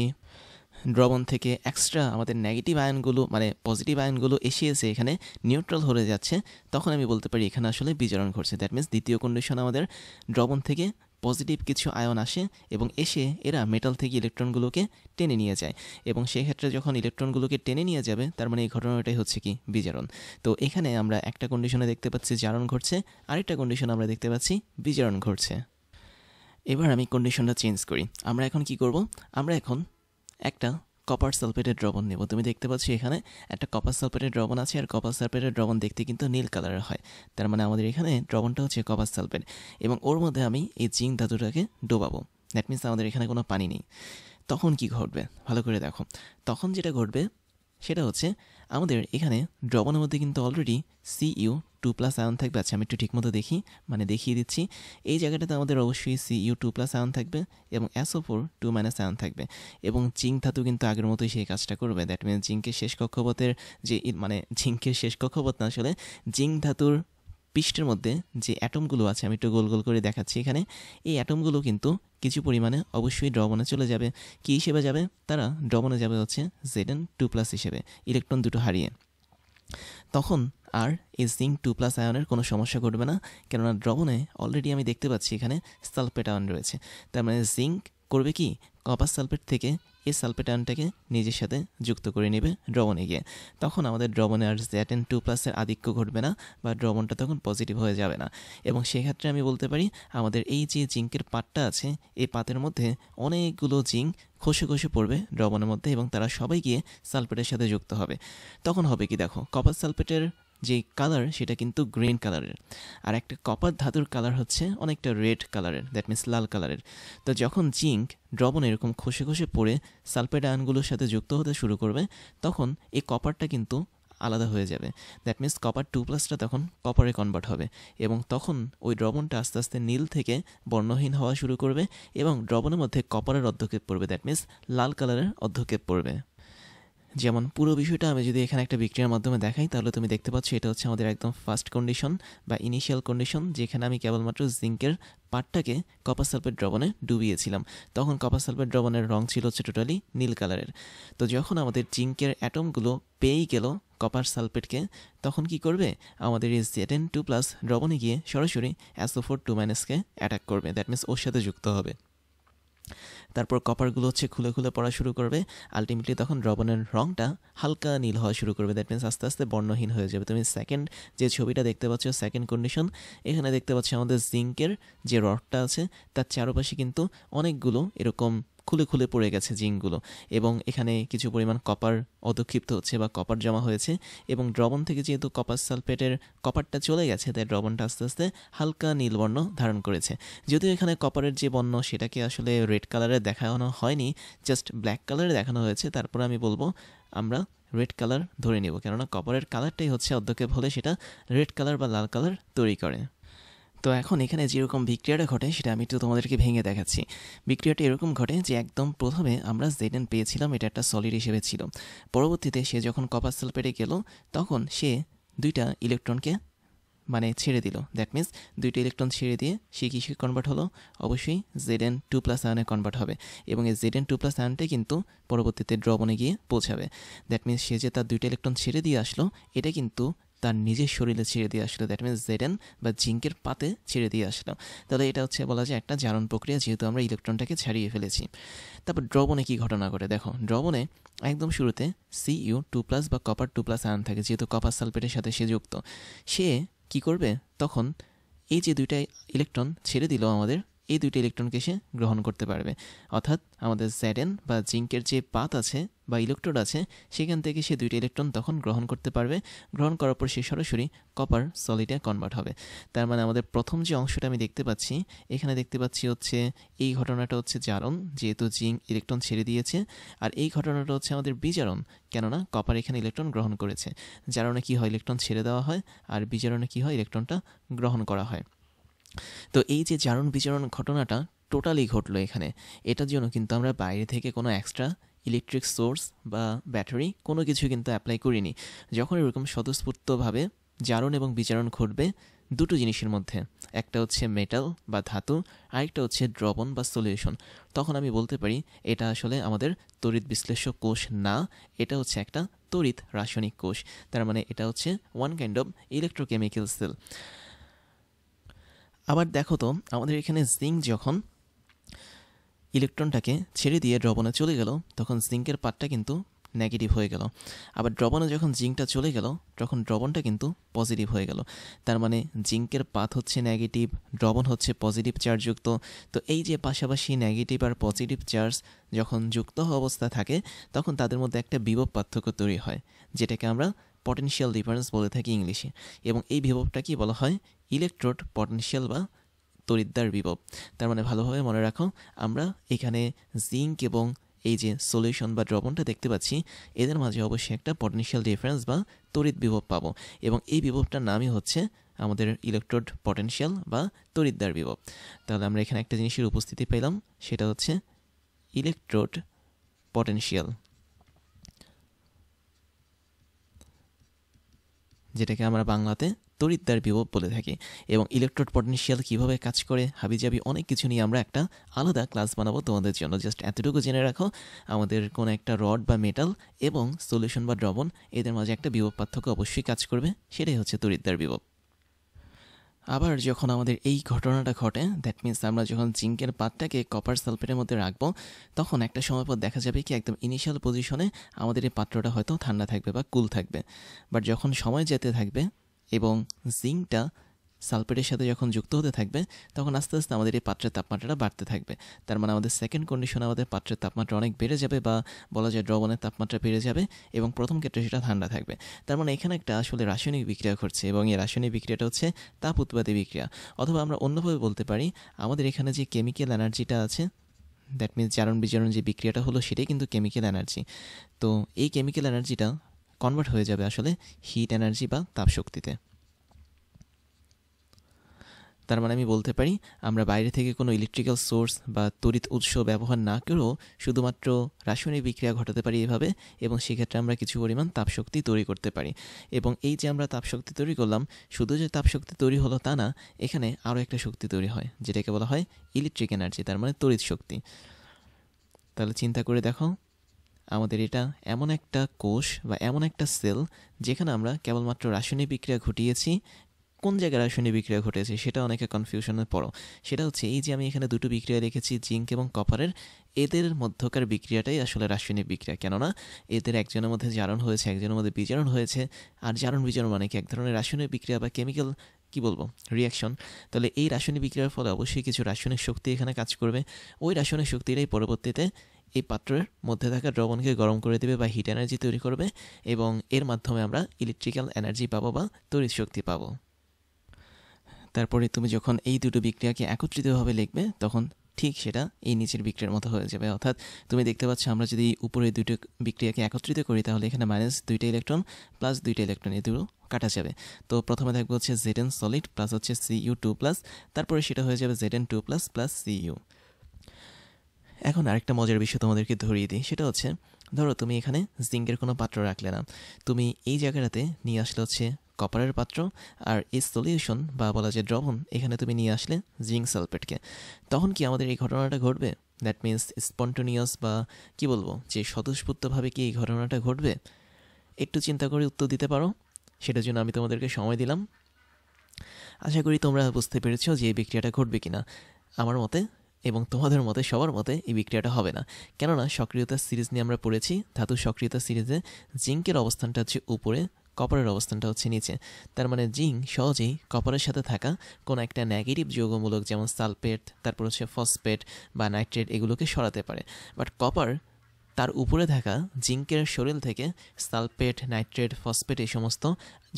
দ্রবণ থেকে এক্সট্রা আমাদের নেগেটিভ আয়নগুলো পজিটিভ আয়নগুলো এসে এখানে নিউট্রাল হয়ে যাচ্ছে, তখন আমি বলতে পারি এখানে আসলে বিজারণ ঘটছে। দ্যাট মিনস দ্বিতীয় কন্ডিশন, আমাদের দ্রবণ থেকে পজিটিভ কিছু আয়ন আসে এবং এসে এরা মেটাল থেকে ইলেকট্রনগুলোকে টেনে নিয়ে যায়, এবং সেই ক্ষেত্রে যখন ইলেকট্রনগুলোকে টেনে নিয়ে যাবে, তার মানে এই ঘটনাটাই হচ্ছে কি, বিজারণ। তো এখানে আমরা একটা কন্ডিশনে দেখতে পাচ্ছি জারণ ঘটছে, আরেকটা কন্ডিশন আমরা দেখতে পাচ্ছি বিজারণ ঘটছে। এবার আমি কন্ডিশনটা চেঞ্জ করি। আমরা এখন কি করব? আমরা এখন একটা কপার সালফেটের দ্রবণ নেব। তুমি দেখতে পাচ্ছ এখানে একটা কপার সালফেটের দ্রবণ আছে, আর কপার সালফেটের দ্রবণ দেখতে কিন্তু নীল কালারের হয়, তার মানে আমাদের এখানে দ্রবণটা হচ্ছে কপার সালফেট, এবং ওর মধ্যে আমি এই জিঙ্ক ধাতুটাকে ডোবাবো। দ্যাট মিনস আমাদের এখানে কোনো পানি নেই। তখন কি ঘটবে ভালো করে দেখো। তখন যেটা ঘটবে সেটা হচ্ছে আমাদের এখানে দ্রবণের মধ্যে কিন্তু অলরেডি Cu2+ আয়ন থাকবে। আচ্ছা, আমি একটু ঠিকমতো দেখিয়ে দিচ্ছি। এই জায়গাটাতে আমাদের অবশ্যই Cu2+ আয়ন থাকবে এবং SO4 আয়ন থাকবে, এবং জিঙ্ক ধাতু কিন্তু আগের মতোই সেই কাজটা করবে। দ্যাট মিনস জিঙ্কের শেষ কক্ষপথের জিঙ্কের শেষ কক্ষপথ না, আসলে জিঙ্ক ধাতুর পৃষ্ঠের মধ্যে যে অ্যাটমগুলো আছে, আমি একটু গোল গোল করে দেখাচ্ছি এখানে, এই অ্যাটমগুলো কিন্তু কিছু পরিমাণে অবশ্যই দ্রবণে চলে যাবে। কী হিসেবে যাবে? তারা দ্রবণে যাবে হচ্ছে Zn2+ হিসেবে, ইলেকট্রন দুটো হারিয়ে। তখন আর এই জিঙ্ক 2+ আয়নের কোনো সমস্যা ঘটবে না, কেননা দ্রবণে অলরেডি আমি দেখতে পাচ্ছি এখানে সালফেট আয়ন রয়েছে। তার মানে জিঙ্ক করবে কি, কপার সালফেট থেকে এই সালফেট আয়নটাকে নিজের সাথে যুক্ত করে নেবে দ্রবণে গিয়ে। তখন আমাদের দ্রবণে আর Zn2+-এর আধিক্য ঘটবে না, বা দ্রবণটা তখন পজিটিভ হয়ে যাবে না। এবং সেক্ষেত্রে আমি বলতে পারি আমাদের এই যে জিঙ্কের পাতটা আছে, এই পাতের মধ্যে অনেকগুলো জিঙ্ক খসে খসে পড়বে দ্রবণের মধ্যে, এবং তারা সবাই গিয়ে সালফেটের সাথে যুক্ত হবে। তখন হবে কি দেখো, কপার সালফেটের যে কালার সেটা কিন্তু গ্রিন কালারের, আর একটা কপার ধাতুর কালার হচ্ছে অনেকটা রেড কালারের, দ্যাট মিনস লাল কালারের। তো যখন জিঙ্ক দ্রবণ এরকম খসে খসে পড়ে সালফেট আয়নগুলোর সাথে যুক্ত হতে শুরু করবে, তখন এই কপারটা কিন্তু আলাদা হয়ে যাবে। দ্যাট মিনস Cu2+টা তখন কপারে কনভার্ট হবে, এবং তখন ওই দ্রবণটা আস্তে আস্তে নীল থেকে বর্ণহীন হওয়া শুরু করবে, এবং দ্রবণের মধ্যে কপারের অর্ধক্ষেপ পড়বে, দ্যাট মিনস লাল কালারের অর্ধক্ষেপ পড়বে। যেমন পুরো বিষয়টা আমি যদি এখানে একটা বিক্রিয়ার মাধ্যমে দেখাই তাহলে তুমি দেখতে পাচ্ছ এটা হচ্ছে আমাদের একদম ফার্স্ট কন্ডিশন বা ইনিশিয়াল কন্ডিশন, যেখানে আমি কেবলমাত্র জিঙ্কের পার্টটাকে কপার সালফেট দ্রবণে ডুবিয়েছিলাম। তখন কপার সালফেট দ্রবণের রং ছিল হচ্ছে টোটালি নীল কালারের। তো যখন আমাদের জিঙ্কের অ্যাটমগুলো পেয়েই গেল কপার সালফেটকে, তখন কি করবে, আমাদের এই Zn2+ দ্রবণে গিয়ে সরাসরি SO4 2- অ্যাটাক করবে, দ্যাট মিনস ওর সাথে যুক্ত হবে। তারপর কপারগুলো হচ্ছে খুলে খুলে পড়া শুরু করবে। আলটিমেটলি তখন দ্রবণের রঙটা হালকা নীল হওয়া শুরু করবে, দ্যাট মিনস আস্তে আস্তে বর্ণহীন হয়ে যাবে। তুমি সেকেন্ড যে ছবিটা দেখতে পাচ্ছ, সেকেন্ড কন্ডিশন, এখানে দেখতে পাচ্ছ আমাদের জিঙ্কের যে রডটা আছে তার চারপাশে কিন্তু অনেকগুলো এরকম খুলে খুলে পড়ে গেছে জিঙ্কগুলো, এবং এখানে কিছু পরিমাণ কপার অধক্ষিপ্ত হচ্ছে বা কপার জমা হয়েছে, এবং দ্রবণ থেকে যেহেতু কপার সালফেটের কপারটা চলে গেছে তাই দ্রবণটা আস্তে আস্তে হালকা নীলবর্ণ ধারণ করেছে। যদিও এখানে কপারের যে বর্ণ সেটাকে আসলে রেড কালারে দেখানো হয়নি, জাস্ট ব্ল্যাক কালারে দেখানো হয়েছে। তারপর আমি বলবো আমরা রেড কালার ধরে নেব, কেননা কপারের কালারটাই হচ্ছে অধ্যক্ষেপ হলে সেটা রেড কালার বা লাল কালার তৈরি করে। তো এখন এখানে যেরকম বিক্রিয়াটা ঘটে সেটা আমি একটু তোমাদেরকে ভেঙে দেখাচ্ছি। বিক্রিয়াটা এরকম ঘটে যে একদম প্রথমে আমরা Zn পেয়েছিলাম, এটা একটা সলিড হিসেবে ছিল। পরবর্তীতে সে যখন কপার সালফেটে গেল তখন সে দুইটা ইলেকট্রনকে মানে ছেড়ে দিল, দ্যাট মিন্স দুইটা ইলেকট্রন ছেড়ে দিয়ে সে কিসে কনভার্ট হলো, অবশ্যই Zn2+ আয়নে কনভার্ট হবে, এবং এই Zn2+ আয়নটাই কিন্তু পরবর্তীতে দ্রবণে গিয়ে পৌঁছাবে। দ্যাট মিন্স সে যে তার দুইটা ইলেকট্রন ছেড়ে দিয়ে আসলো, এটা কিন্তু তার নিজের শরীরে ছেড়ে দিয়ে আসলো, দ্যাট মিন্স Zn বা জিঙ্কের পাতে ছেড়ে দিয়ে আসলো। তাহলে এটা হচ্ছে বলা যায় একটা জারণ প্রক্রিয়া, যেহেতু আমরা ইলেকট্রনটাকে ছাড়িয়ে ফেলেছি। তারপর দ্রবণে কি ঘটনা ঘটে দেখো, দ্রবণে একদম শুরুতে Cu2+ বা কপার 2+ আয়ন থাকে, যেহেতু কপার সালফেটের সাথে সে যুক্ত। সে কি করবে, তখন এই যে দুইটা ইলেকট্রন ছেড়ে দিল আমাদের, এই দুইটা ইলেকট্রনকে সে গ্রহণ করতে পারবে। অর্থাৎ আমাদের Zn বা জিঙ্কের যে পাত আছে বা ইলেকট্রোড আছে, সেখান থেকে সে দুইটা ইলেকট্রন তখন গ্রহণ করতে পারবে। গ্রহণ করার পর সে সরাসরি কপার সলিডে কনভার্ট হবে। তার মানে আমাদের প্রথম যে অংশটা আমি দেখতে পাচ্ছি, এখানে দেখতে পাচ্ছি হচ্ছে এই ঘটনাটা হচ্ছে জারণ, যেহেতু জিঙ্ক ইলেকট্রন ছেড়ে দিয়েছে, আর এই ঘটনাটা হচ্ছে আমাদের বিজারণ, কেননা কপার এখানে ইলেকট্রন গ্রহণ করেছে। জারণে কি হয়, ইলেকট্রন ছেড়ে দেওয়া হয়, আর বিজারণে কি হয়, ইলেকট্রনটা গ্রহণ করা হয়। তো এই যে জারণ বিজারণ ঘটনাটা টোটালি ঘটলো এখানে, এটার জন্য কিন্তু আমরা বাইরে থেকে কোনো এক্সট্রা ইলেকট্রিক সোর্স বা ব্যাটারি কোনো কিছু কিন্তু অ্যাপ্লাই করিনি। যখন এরকম স্বতঃস্ফূর্তভাবে জারণ এবং বিজারণ ঘটবে দুটো জিনিসের মধ্যে, একটা হচ্ছে মেটাল বা ধাতু, আরেকটা হচ্ছে দ্রবণ বা সলিউশন, তখন আমি বলতে পারি এটা আসলে আমাদের তড়িৎ বিশ্লেষ্য কোষ না, এটা হচ্ছে একটা তড়িৎ রাসায়নিক কোষ। তার মানে এটা হচ্ছে one kind of electrochemical cell. আবার দেখো তো, আমাদের এখানে জিঙ্ক যখন ইলেকট্রনটাকে ছেড়ে দিয়ে দ্রবণে চলে গেল, তখন জিঙ্কের পার্টটা কিন্তু নেগেটিভ হয়ে গেল। আবার দ্রবণে যখন জিঙ্কটা চলে গেল, তখন দ্রবণটা কিন্তু পজিটিভ হয়ে গেল। তার মানে জিঙ্কের পাত হচ্ছে নেগেটিভ, দ্রবণ হচ্ছে পজিটিভ চার্জযুক্ত। তো এই যে পাশাপাশি নেগেটিভ আর পজিটিভ চার্জ যখন যুক্ত অবস্থা থাকে, তখন তাদের মধ্যে একটা বিভব পার্থক্য তৈরি হয়, যেটাকে আমরা পটেনশিয়াল ডিফারেন্স বলে থাকি ইংলিশে। এবং এই বিভবটা কি বলা হয়, ইলেকট্রোড পটেনশিয়াল বা তড়িৎদ্বার বিভব। তার মানে ভালোভাবে মনে রাখো, আমরা এখানে জিঙ্ক এবং এই যে সলিউশন বা দ্রবণটা দেখতে পাচ্ছি, এদের মাঝে অবশ্যই একটা পটেনশিয়াল ডিফারেন্স বা তড়িৎ বিভব পাবো, এবং এই বিভবটার নামই হচ্ছে আমাদের ইলেকট্রোড পটেনশিয়াল বা তড়িৎদ্বার বিভব। তাহলে আমরা এখানে একটা জিনিসের উপস্থিতি পেলাম, সেটা হচ্ছে ইলেকট্রোড পটেনশিয়াল, যেটাকে আমরা বাংলাতে তড়িৎদ্বার বিভব বলে থাকি। এবং ইলেকট্রোড পটেনশিয়াল কীভাবে কাজ করে হাবিজাবি অনেক কিছু নিয়ে আমরা একটা আলাদা ক্লাস বানাবো তোমাদের জন্য। জাস্ট এতটুকু জেনে রাখো, আমাদের কোনো একটা রড বা মেটাল এবং সলিউশন বা দ্রবণ, এদের মাঝে একটা বিভব পার্থক্য অবশ্যই কাজ করবে, সেটাই হচ্ছে তড়িৎদ্বার বিভব। আবার যখন আমাদের এই ঘটনাটা ঘটে, দ্যাট মিন্স আমরা যখন জিঙ্কের পাতটাকে কপার সালফেটের মধ্যে রাখবো, তখন একটা সময় পর দেখা যাবে কি একদম ইনিশিয়াল পজিশনে আমাদের এই পাত্রটা হয়তো ঠান্ডা থাকবে বা কুল থাকবে। বাট যখন সময় যেতে থাকবে এবং জিঙ্কটা সালফেটের সাথে যখন যুক্ত হতে থাকবে, তখন আস্তে আস্তে আমাদের এই পাত্রের তাপমাত্রাটা বাড়তে থাকবে। তার মানে আমাদের সেকেন্ড কন্ডিশনে আমাদের পাত্রের তাপমাত্রা অনেক বেড়ে যাবে, বা বলা যায় দ্রবণের তাপমাত্রা বেড়ে যাবে, এবং প্রথম ক্ষেত্রে সেটা ঠান্ডা থাকবে। তার মানে এখানে একটা আসলে রাসায়নিক বিক্রিয়া ঘটছে, এবং এই রাসায়নিক বিক্রিয়াটা হচ্ছে তাপ উৎপাদী বিক্রিয়া। অথবা আমরা অন্যভাবে বলতে পারি, আমাদের এখানে যে কেমিক্যাল এনার্জিটা আছে, দ্যাট মিনস জারণ বিজারণ যে বিক্রিয়াটা হলো, সেটাই কিন্তু কেমিক্যাল এনার্জি। তো এই কেমিক্যাল এনার্জিটা কনভার্ট হয়ে যাবে আসলে হিট এনার্জি বা তাপশক্তিতে। তার মানে আমি বলতে পারি আমরা বাইরে থেকে কোনো ইলেকট্রিক্যাল সোর্স বা তড়িৎ উৎস ব্যবহার না করেও শুধুমাত্র রাসায়নিক বিক্রিয়া ঘটাতে পারি এভাবে, এবং সেক্ষেত্রে আমরা কিছু পরিমাণ তাপশক্তি তৈরি করতে পারি। এবং এই যে আমরা তাপশক্তি তৈরি করলাম, শুধু যে তাপশক্তি তৈরি হলো তা না, এখানে আরও একটা শক্তি তৈরি হয় যেটাকে বলা হয় ইলেকট্রিক এনার্জি, তার মানে তড়িৎ শক্তি। তাহলে চিন্তা করে দেখো, আমাদের এটা এমন একটা কোষ বা এমন একটা সেল যেখানে আমরা কেবলমাত্র রাসায়নিক বিক্রিয়া ঘটিয়েছি। কোন জায়গায় রাসায়নিক বিক্রিয়া ঘটেছে সেটা অনেকে কনফিউশনে পড়ো। সেটা হচ্ছে এই যে আমি এখানে দুটো বিক্রিয়া রেখেছি, জিঙ্ক এবং কপারের, এদের মধ্যকার বিক্রিয়াটাই আসলে রাসায়নিক বিক্রিয়া। কেননা এদের একজনের মধ্যে জারণ হয়েছে, একজনের মধ্যে বিজারণ হয়েছে। আর জারণ বিজারণ মানে কি? এক ধরনের রাসায়নিক বিক্রিয়া বা কেমিক্যাল কি বলবো, রিয়াকশন। তাহলে এই রাসায়নিক বিক্রিয়ার ফলে অবশ্যই কিছু রাসায়নিক শক্তি এখানে কাজ করবে। ওই রাসায়নিক শক্তিটাই পরবর্তীতে এই পাত্রের মধ্যে থাকা দ্রবণকে গরম করে দেবে বা হিট এনার্জি তৈরি করবে, এবং এর মাধ্যমে আমরা ইলেকট্রিক্যাল এনার্জি পাবো বা তড়িৎ শক্তি পাবো। তারপরে তুমি যখন এই দুটো বিক্রিয়াকে একত্রিতভাবে লিখবে তখন ঠিক সেটা এই নিচের বিক্রিয়ার মতো হয়ে যাবে। অর্থাৎ তুমি দেখতে পাচ্ছ আমরা যদি উপরে দুটো বিক্রিয়াকে একত্রিত করি তাহলে এখানে মাইনাস 2টা ইলেকট্রন প্লাস 2টা ইলেকট্রন, এই দুটো কাটা যাবে। তো প্রথমে থাকবে হচ্ছে Zn সলিড প্লাস হচ্ছে Cu2 প্লাস, তারপরে সেটা হয়ে যাবে Zn2 প্লাস প্লাস Cu। এখন আরেকটা মজার বিষয় তোমাদেরকে ধরিয়ে দিই, সেটা হচ্ছে ধরো তুমি এখানে জিঙ্কের কোনো পাত্র রাখলে না, তুমি এই জায়গাটাতে নিয়ে আসলে হচ্ছে কপারের পাত্র, আর এই সলিউশন বা বলা যায় দ্রবণ এখানে তুমি নিয়ে আসলে জিঙ্ক সালফেটকে। তখন কি আমাদের এই ঘটনাটা ঘটবে? দ্যাট মিনস স্পন্টেনিয়াস বা কি বলবো, যে স্বতঃস্ফূর্তভাবে কি এই ঘটনাটা ঘটবে? একটু চিন্তা করে উত্তর দিতে পারো, সেটার জন্য আমি তোমাদেরকে সময় দিলাম। আশা করি তোমরা বুঝতে পেরেছো যে এই বিক্রিয়াটা ঘটবে কিনা। আমার মতে এবং তোমাদের মতে, সবার মতে এই বিক্রিয়াটা হবে না। কেননা সক্রিয়তা সিরিজ নিয়ে আমরা পড়েছি, ধাতু সক্রিয়তা সিরিজে জিঙ্কের অবস্থানটা হচ্ছে উপরে, কপারের অবস্থানটা হচ্ছে নিচে। তার মানে জিঙ্ক সহজেই কপারের সাথে থাকা কোনো একটা নেগেটিভ যৌগমূলক যেমন সালফেট, তারপর হচ্ছে ফসফেট বা নাইট্রেট, এগুলোকে সরাতে পারে। বাট কপার তার উপরে থাকা জিঙ্কের শরীর থেকে সালফেট, নাইট্রেট, ফসফেট এই সমস্ত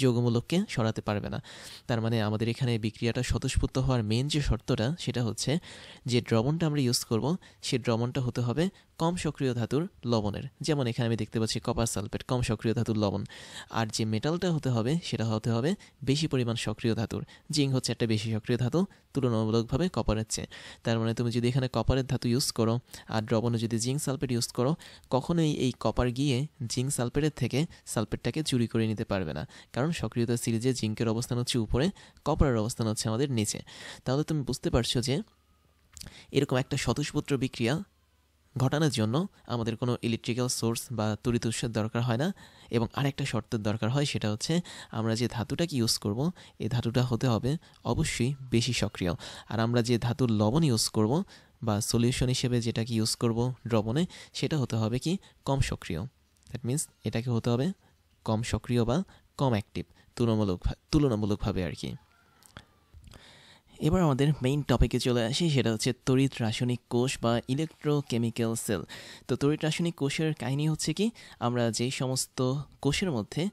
যৌগমূলককে সরাতে পারবে না। তার মানে আমাদের এখানে বিক্রিয়াটা স্বতঃস্ফূর্ত হওয়ার মেন যে শর্তটা, সেটা হচ্ছে যে দ্রবণটা আমরা ইউজ করব সেই দ্রবণটা হতে হবে কম সক্রিয় ধাতুর লবণের। যেমন এখানে আমি দেখতে পাচ্ছি কপার সালফেট, কম সক্রিয় ধাতুর লবণ। আর যে মেটালটা হতে হবে সেটা হতে হবে বেশি পরিমাণ সক্রিয় ধাতুর। জিঙ্ক হচ্ছে একটা বেশি সক্রিয় ধাতু তুলনামূলকভাবে কপারের চেয়ে। তার মানে তুমি যদি এখানে কপারের ধাতু ইউজ করো আর দ্রবণে যদি জিঙ্ক সালফেট ইউজ করো, কখনোই এই কপার গিয়ে জিঙ্ক সালফেটের থেকে সালফেটটাকে চুরি করে নিতে পারবে না। কারণ সক্রিয়তা সিরিজে জিঙ্কের অবস্থান হচ্ছে উপরে, কপারের অবস্থান হচ্ছে আমাদের নিচে। তাহলে তুমি বুঝতে পারছো যে এরকম একটা স্বতঃস্ফূর্ত বিক্রিয়া ঘটানোর জন্য আমাদের কোনো ইলেকট্রিক্যাল সোর্স বা তড়িৎ উৎসের দরকার হয় না। এবং আরেকটা শর্তের দরকার হয়, সেটা হচ্ছে আমরা যে ধাতুটাকে ইউজ করব এই ধাতুটা হতে হবে অবশ্যই বেশি সক্রিয়। আর আমরা যে ধাতুর লবণ ইউজ করব বা সলিউশন হিসেবে যেটাকে ইউজ করব দ্রবণে, সেটা হতে হবে কি কম সক্রিয়। দ্যাট মিনস এটাকে হতে হবে কম সক্রিয় বা কম অ্যাক্টিভ, তুলনামূলকভাবে আর কি। এবার আমাদের মেইন টপিকে চলে আসি, সেটা হচ্ছে তড়িৎ রাসায়নিক কোষ বা ইলেকট্রোকেমিক্যাল সেল। তো তড়িৎ রাসায়নিক কোষের কাহিনী হচ্ছে কি, আমরা যেই সমস্ত কোষের মধ্যে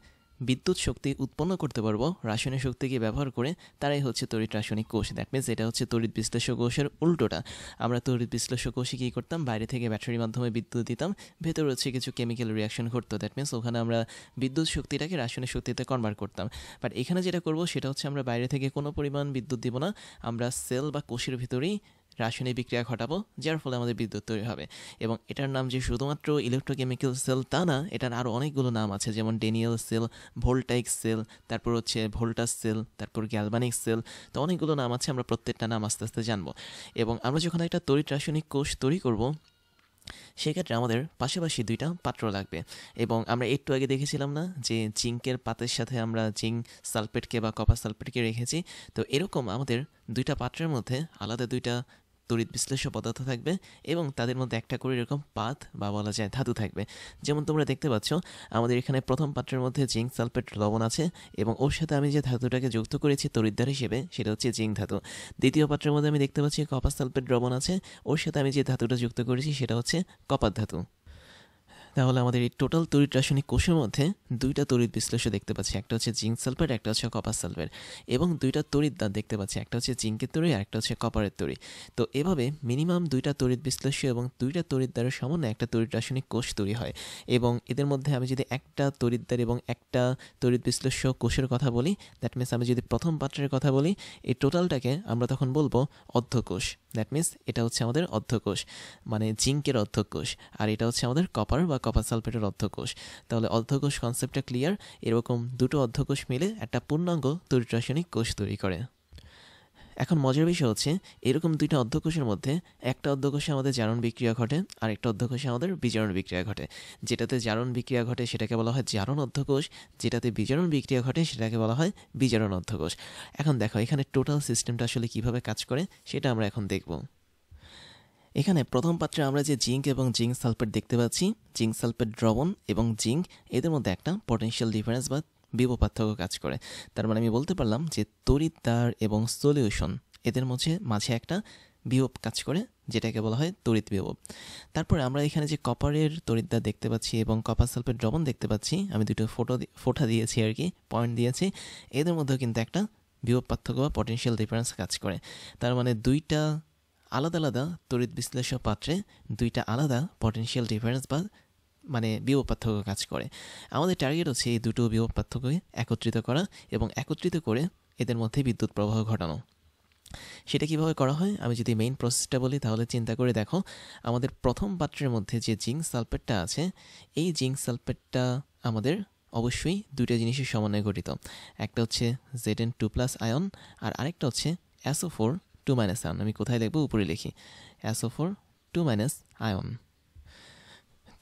বিদ্যুৎ শক্তি উৎপন্ন করতে পারবো রাসায়নিক শক্তিকে ব্যবহার করে, তারাই হচ্ছে তড়িৎ রাসায়নিক কোষ। দ্যাট মিনস এটা হচ্ছে তড়িৎ বিশ্লেষক কোষের উল্টোটা। আমরা তড়িৎ বিশ্লেষক কোষে কী করতাম, বাইরে থেকে ব্যাটারির মাধ্যমে বিদ্যুৎ দিতাম, ভেতরে হচ্ছে কিছু কেমিক্যাল রিয়াকশন ঘটতো। দ্যাট মিনস ওখানে আমরা বিদ্যুৎ শক্তিটাকে রাসায়নিক শক্তিতে কনভার্ট করতাম। বাট এখানে যেটা করব সেটা হচ্ছে আমরা বাইরে থেকে কোনো পরিমাণ বিদ্যুৎ দিব না, আমরা সেল বা কোষের ভিতরেই রাসায়নিক বিক্রিয়া ঘটাবো, যার ফলে আমাদের বিদ্যুৎ তৈরি হবে। এবং এটার নাম যে শুধুমাত্র ইলেকট্রোকেমিক্যাল সেল তা না, এটার আরও অনেকগুলো নাম আছে, যেমন ডেনিয়েল সেল, ভোল্টাইক সেল, তারপর হচ্ছে ভোল্টাস সেল, তারপর গ্যালভানিক সেল। তো অনেকগুলো নাম আছে, আমরা প্রত্যেকটা নাম আস্তে আস্তে জানবো। এবং আমরা যখন একটা তড়িৎ রাসায়নিক কোষ তৈরি করব, সেক্ষেত্রে আমাদের পাশাপাশি দুইটা পাত্র লাগবে। এবং আমরা একটু আগে দেখেছিলাম না যে জিঙ্কের পাতের সাথে আমরা জিঙ্ক সালফেটকে বা কপার সালফেটকে রেখেছি। তো এরকম আমাদের দুইটা পাত্রের মধ্যে আলাদা দুইটা তড়িৎ বিশ্লেষ্য পদার্থ থাকবে, এবং তাদের মধ্যে একটা করে এরকম পাত বা বলা যায় ধাতু থাকবে। যেমন তোমরা দেখতে পাচ্ছ আমাদের এখানে প্রথম পাত্রের মধ্যে জিঙ্ক সালফেট লবণ আছে, এবং ওর সাথে আমি যে ধাতুটাকে যুক্ত করেছি তড়িৎদ্বার হিসেবে সেটা হচ্ছে জিঙ্ক ধাতু। দ্বিতীয় পাত্রের মধ্যে আমি দেখতে পাচ্ছি কপার সালফেট লবণ আছে, ওর সাথে আমি যে ধাতুটা যুক্ত করেছি সেটা হচ্ছে কপার ধাতু। তাহলে আমাদের এই টোটাল তড়িৎ রাসায়নিক কোষের মধ্যে দুইটা তড়িৎ বিশ্লেষ্য দেখতে পাচ্ছি, একটা হচ্ছে জিঙ্ক সালফেট, একটা হচ্ছে কপার সালফেট, এবং দুইটা তড়িৎদ্বার দেখতে পাচ্ছি, একটা হচ্ছে জিঙ্কের তড়ি আর একটা হচ্ছে কপারের তড়ি। তো এভাবে মিনিমাম দুইটা তড়িৎ বিশ্লেষ্য এবং দুইটা তড়িৎদ্বারের সমন্বয়ে একটা তড়িৎ রাসায়নিক কোষ তৈরি হয়। এবং এদের মধ্যে আমি যদি একটা তড়িৎদ্বার এবং একটা তড়িৎ বিশ্লেষ্য কোষের কথা বলি, দ্যাট মিনস আমি যদি প্রথম পাত্রের কথা বলি, এই টোটালটাকে আমরা তখন বলবো অর্ধকোষ। দ্যাট মিনস এটা হচ্ছে আমাদের অর্ধকোষ, মানে জিঙ্কের অর্ধকোষ, আর এটা হচ্ছে আমাদের কপার বা কপার সালফেটের অর্ধকোষ। তাহলে অর্ধকোষ কনসেপ্টটা ক্লিয়ার। এরকম দুটো অর্ধকোষ মিলে একটা পূর্ণাঙ্গ তড়িৎ রাসায়নিক কোষ তৈরি করে। এখন মজার বিষয় হচ্ছে এরকম দুইটা অর্ধকোষের মধ্যে একটা অর্ধকোষে আমাদের জারণ বিক্রিয়া ঘটে আর একটা অর্ধকোষে আমাদের বিজারণ বিক্রিয়া ঘটে। যেটাতে জারণ বিক্রিয়া ঘটে সেটাকে বলা হয় জারণ অর্ধকোষ, যেটাতে বিজারণ বিক্রিয়া ঘটে সেটাকে বলা হয় বিজারণ অর্ধকোষ। এখন দেখো এখানে টোটাল সিস্টেমটা আসলে কিভাবে কাজ করে সেটা আমরা এখন দেখব। এখানে প্রথম পাত্রে আমরা যে জিঙ্ক এবং জিঙ্ক সালফেট দেখতে পাচ্ছি, জিঙ্ক সালফেট দ্রবণ এবং জিঙ্ক, এদের মধ্যে একটা পটেনশিয়াল ডিফারেন্স বা বিভব পার্থক্য কাজ করে। তার মানে আমি বলতে পারলাম যে তড়িৎদ্বার এবং সলিউশন এদের মাঝে একটা বিভব কাজ করে, যেটাকে বলা হয় তড়িৎ বিভব। তারপরে আমরা এখানে যে কপারের তড়িৎদ্বার দেখতে পাচ্ছি এবং কপার সালফেট দ্রবণ দেখতে পাচ্ছি, আমি দুটো ফোঁটা দিয়েছি আর কি, পয়েন্ট দিয়েছি, এদের মধ্যেও কিন্তু একটা বিভব পার্থক্য বা পটেনশিয়াল ডিফারেন্স কাজ করে। তার মানে দুইটা আলাদা আলাদা তড়িৎ বিশ্লেষ্য পাত্রে দুইটা আলাদা পটেনশিয়াল ডিফারেন্স বা মানে বিভব পার্থক্য কাজ করে। আমাদের টার্গেট হচ্ছে এই দুটো বিভব পার্থক্যকে একত্রিত করা এবং একত্রিত করে এদের মধ্যে বিদ্যুৎ প্রবাহ ঘটানো। সেটা কিভাবে করা হয় আমি যদি মেইন প্রসেসটা বলি, তাহলে চিন্তা করে দেখো, আমাদের প্রথম পাত্রের মধ্যে যে জিঙ্ক সালফেটটা আছে, এই জিঙ্ক সালফেটটা আমাদের অবশ্যই দুইটা জিনিসের সমন্বয়ে গঠিত। একটা হচ্ছে Zn2+ আয়ন আর আরেকটা হচ্ছে SO4 2- আয়ন। আমি কোথায় লিখবো? উপরে লিখি, SO4 2- আয়ন।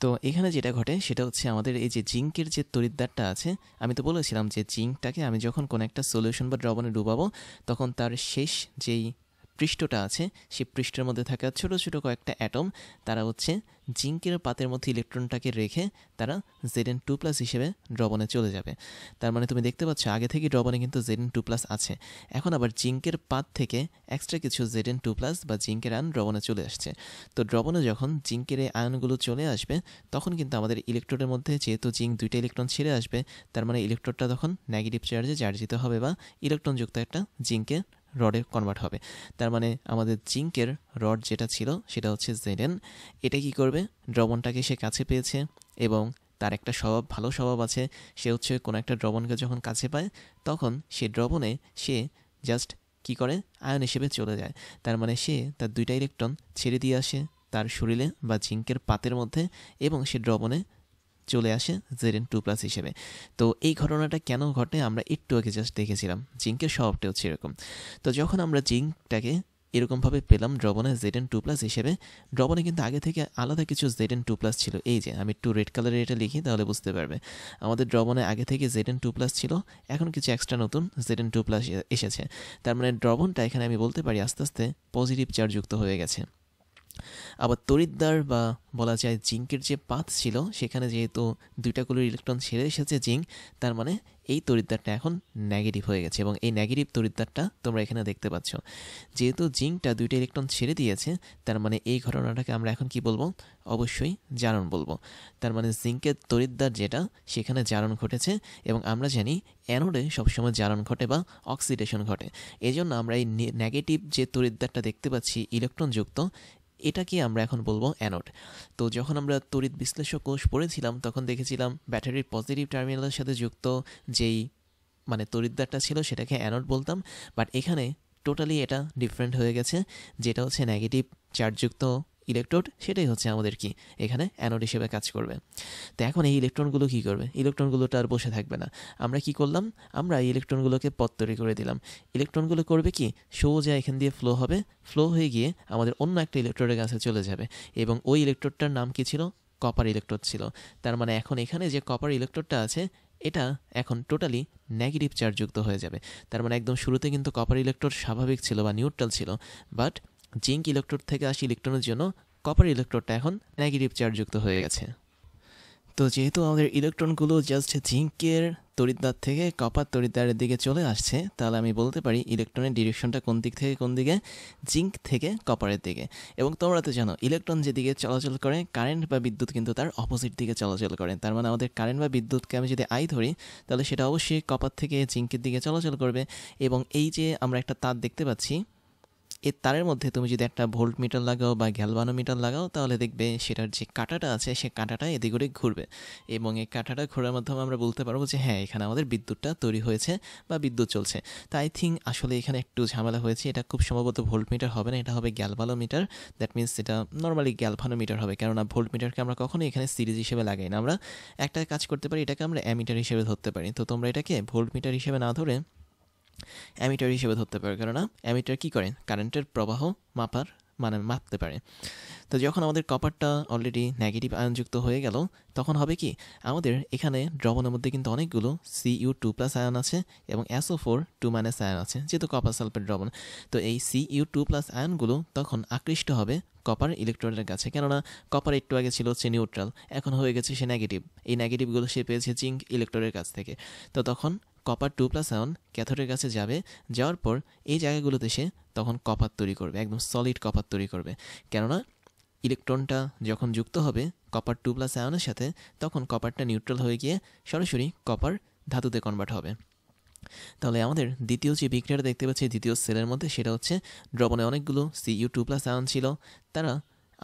তো এখানে যেটা ঘটে সেটা হচ্ছে আমাদের এই যে জিঙ্কের যে তড়িৎদ্বারটা আছে, আমি তো বলেছিলাম যে জিঙ্কটাকে আমি যখন কোনো একটা সলিউশন বা দ্রবণে ডুবাবো, তখন তার শেষ যেই পৃষ্ঠটা আছে সেই পৃষ্ঠের মধ্যে থাকা ছোট ছোট কয়েকটা অ্যাটম, তারা হচ্ছে জিঙ্কের পাতের মধ্যে ইলেকট্রনটাকে রেখে তারা Zn2+ হিসেবে দ্রবণে চলে যাবে। তার মানে তুমি দেখতে পাচ্ছ আগে থেকে দ্রবণে কিন্তু Zn2+ আছে, এখন আবার জিঙ্কের পাত থেকে এক্সট্রা কিছু Zn2+ বা জিঙ্কের আয়ন দ্রবণে চলে আসছে। তো দ্রবণে যখন জিঙ্কের এই আয়নগুলো চলে আসবে, তখন কিন্তু আমাদের ইলেকট্রোডের মধ্যে যেহেতু জিঙ্ক দুইটা ইলেকট্রন ছেড়ে আসবে, তার মানে ইলেকট্রোডটা তখন নেগেটিভ চার্জে চার্জিত হবে বা ইলেকট্রনযুক্ত একটা জিঙ্কে রডে কনভার্ট হবে। তার মানে আমাদের জিঙ্কের রড যেটা ছিল সেটা হচ্ছে Zn। এটা কি করবে? দ্রবণটাকে সে কাছে পেয়েছে এবং তার একটা ভালো স্বভাব আছে, সে হচ্ছে কোনো একটা দ্রবণকে যখন কাছে পায় তখন সে দ্রবণে সে জাস্ট কি করে? আয়ন হিসেবে চলে যায়। তার মানে সে তার দুইটা ইলেকট্রন ছেড়ে দিয়ে আসে তার শরীরে বা জিঙ্কের পাতের মধ্যে এবং সে দ্রবণে চলে আসে Zn2+ হিসেবে। তো এই ঘটনাটা কেন ঘটে আমরা একটু আগে জাস্ট দেখেছিলাম, জিঙ্কের স্বভাবটা হচ্ছে এরকম। তো যখন আমরা জিঙ্কটাকে এরকমভাবে পেলাম দ্রবণে Zn2+ হিসেবে, দ্রবণে কিন্তু আগে থেকে আলাদা কিছু Zn2+ ছিল। এই যে আমি একটু রেড কালারে এটা লিখি তাহলে বুঝতে পারবে, আমাদের দ্রবণে আগে থেকে Zn2+ ছিল, এখন কিছু এক্সট্রা নতুন Zn2+ এসেছে। তার মানে দ্রবণটা এখানে আমি বলতে পারি আস্তে আস্তে পজিটিভ চার্জযুক্ত হয়ে গেছে। আবার তড়িৎদ্বার বা বলা যায় জিঙ্কের যে পাথ ছিল, সেখানে যেহেতু দুইটা করে ইলেকট্রন ছেড়ে এসেছে জিঙ্ক, তার মানে এই তড়িৎদ্বারটা এখন নেগেটিভ হয়ে গেছে এবং এই নেগেটিভ তড়িৎদ্বারটা তোমরা এখানে দেখতে পাচ্ছ। যেহেতু জিঙ্কটা দুইটা ইলেকট্রন ছেড়ে দিয়েছে, তার মানে এই ঘটনাটাকে আমরা এখন কি বলবো? অবশ্যই জারণ বলবো। তার মানে জিঙ্কের তড়িৎদ্বার যেটা, সেখানে জারণ ঘটেছে এবং আমরা জানি অ্যানোডে সবসময় জারণ ঘটে বা অক্সিডেশন ঘটে। এজন্য আমরা এই নেগেটিভ যে তড়িৎদ্বারটা দেখতে পাচ্ছি ইলেকট্রনযুক্ত, এটাকে আমরা এখন বলবো অ্যানোড। তো যখন আমরা তড়িৎ বিশ্লেষক কোষ পড়েছিলাম তখন দেখেছিলাম ব্যাটারির পজিটিভ টার্মিনালের সাথে যুক্ত যেই মানে তড়িৎদ্বারটা ছিল সেটাকে অ্যানোড বলতাম, বাট এখানে টোটালি এটা ডিফারেন্ট হয়ে গেছে। যেটা হচ্ছে নেগেটিভ চার্জযুক্ত ইলেকট্রোড, সেটাই হচ্ছে আমাদের কি এখানে অ্যানোড হিসেবে কাজ করবে। তো এখন এই ইলেকট্রনগুলো কি করবে? ইলেকট্রনগুলোটা আর বসে থাকবে না। আমরা কি করলাম? আমরা এই ইলেকট্রনগুলোকে পথ তৈরি করে দিলাম। ইলেকট্রনগুলো করবে কি? সোজা এখান দিয়ে ফ্লো হবে, ফ্লো হয়ে গিয়ে আমাদের অন্য একটা ইলেকট্রোডের কাছে চলে যাবে এবং ওই ইলেকট্রোডটার নাম কি ছিল? কপার ইলেকট্রোড ছিল। তার মানে এখন এখানে যে কপার ইলেকট্রোডটা আছে এটা এখন টোটালি নেগেটিভ চার্জযুক্ত হয়ে যাবে। তার মানে একদম শুরুতে কিন্তু কপার ইলেকট্রোড স্বাভাবিক ছিল বা নিউট্রাল ছিল, বাট জিঙ্ক ইলেকট্রোড থেকে আসা ইলেকট্রনের জন্য কপার ইলেকট্রোডটা এখন নেগেটিভ চার্জযুক্ত হয়ে গেছে। তো যেহেতু আমাদের ইলেকট্রনগুলো জাস্ট জিঙ্কের তড়িৎদ্বার থেকে কপার তড়িৎদ্বারের দিকে চলে আসছে, তাহলে আমি বলতে পারি ইলেকট্রনের ডিরেকশনটা কোন দিক থেকে কোন দিকে, জিঙ্ক থেকে কপারের দিকে। এবং তোমরা তো জানো ইলেকট্রন যেদিকে চলাচল করে কারেন্ট বা বিদ্যুৎ কিন্তু তার অপোজিট দিকে চলাচল করে। তার মানে আমাদের কারেন্ট বা বিদ্যুৎকে আমি যদি আই ধরি তাহলে সেটা অবশ্যই কপার থেকে জিঙ্কের দিকে চলাচল করবে। এবং এই যে আমরা একটা তার দেখতে পাচ্ছি, এই তারের মধ্যে তুমি যদি একটা ভোল্ট মিটার লাগাও বা গ্যালভানোমিটার লাগাও তাহলে দেখবে সেটার যে কাঁটাটা আছে সে কাঁটাটা এদিক ওদিক ঘুরবে, এবং এই কাঁটাটা ঘোরার মাধ্যমে আমরা বলতে পারবো যে হ্যাঁ এখানে আমাদের বিদ্যুৎটা তৈরি হয়েছে বা বিদ্যুৎ চলছে। তাই আই থিঙ্ক আসলে এখানে একটু ঝামেলা হয়েছে, এটা খুব সম্ভবত ভোল্ট মিটার হবে না, এটা হবে গ্যালভানোমিটার। দ্যাট মিনস এটা নর্মালি গ্যালভানোমিটার হবে, কেননা ভোল্ট মিটারকে আমরা কখনোই এখানে সিরিজ হিসেবে লাগাই না। আমরা একটা কাজ করতে পারি, এটাকে আমরা অ্যামিটার হিসেবে ধরতে পারি। তো তোমরা এটাকে ভোল্ট মিটার হিসেবে না ধরে অ্যামিটার হিসেবে ধরতে পারে, কেননা অ্যামিটার কী করে কারেন্টের প্রবাহ মাপতে পারে। তো যখন আমাদের কপারটা অলরেডি নেগেটিভ আয়নযুক্ত হয়ে গেল, তখন হবে কি আমাদের এখানে দ্রবণের মধ্যে কিন্তু অনেকগুলো Cu2+ আয়ন আছে এবং SO4 2- আয়ন আছে, যেহেতু কপার সালফেট দ্রবণ। তো এই Cu2+ আয়নগুলো তখন আকৃষ্ট হবে কপার ইলেকট্রনের কাছে, কেননা কপার একটু আগে ছিল হচ্ছে নিউট্রাল, এখন হয়ে গেছে সে নেগেটিভ। এই নেগেটিভগুলো সে পেয়েছে জিঙ্ক ইলেকট্রনের কাছ থেকে। তো তখন কপার 2+ আয়ন ক্যাথোডের কাছে যাবে, যাওয়ার পর এই জায়গাগুলোতে সে তখন কপার তৈরি করবে, একদম সলিড কপার তৈরি করবে। কেননা ইলেকট্রনটা যখন যুক্ত হবে কপার 2+ আয়নের সাথে, তখন কপারটা নিউট্রাল হয়ে গিয়ে সরাসরি কপার ধাতুতে কনভার্ট হবে। তাহলে আমাদের দ্বিতীয় যে বিক্রিয়াটা দেখতে পাচ্ছি দ্বিতীয় সেলের মধ্যে, সেটা হচ্ছে দ্রবণে অনেকগুলো Cu2+ আয়ন ছিল, তারা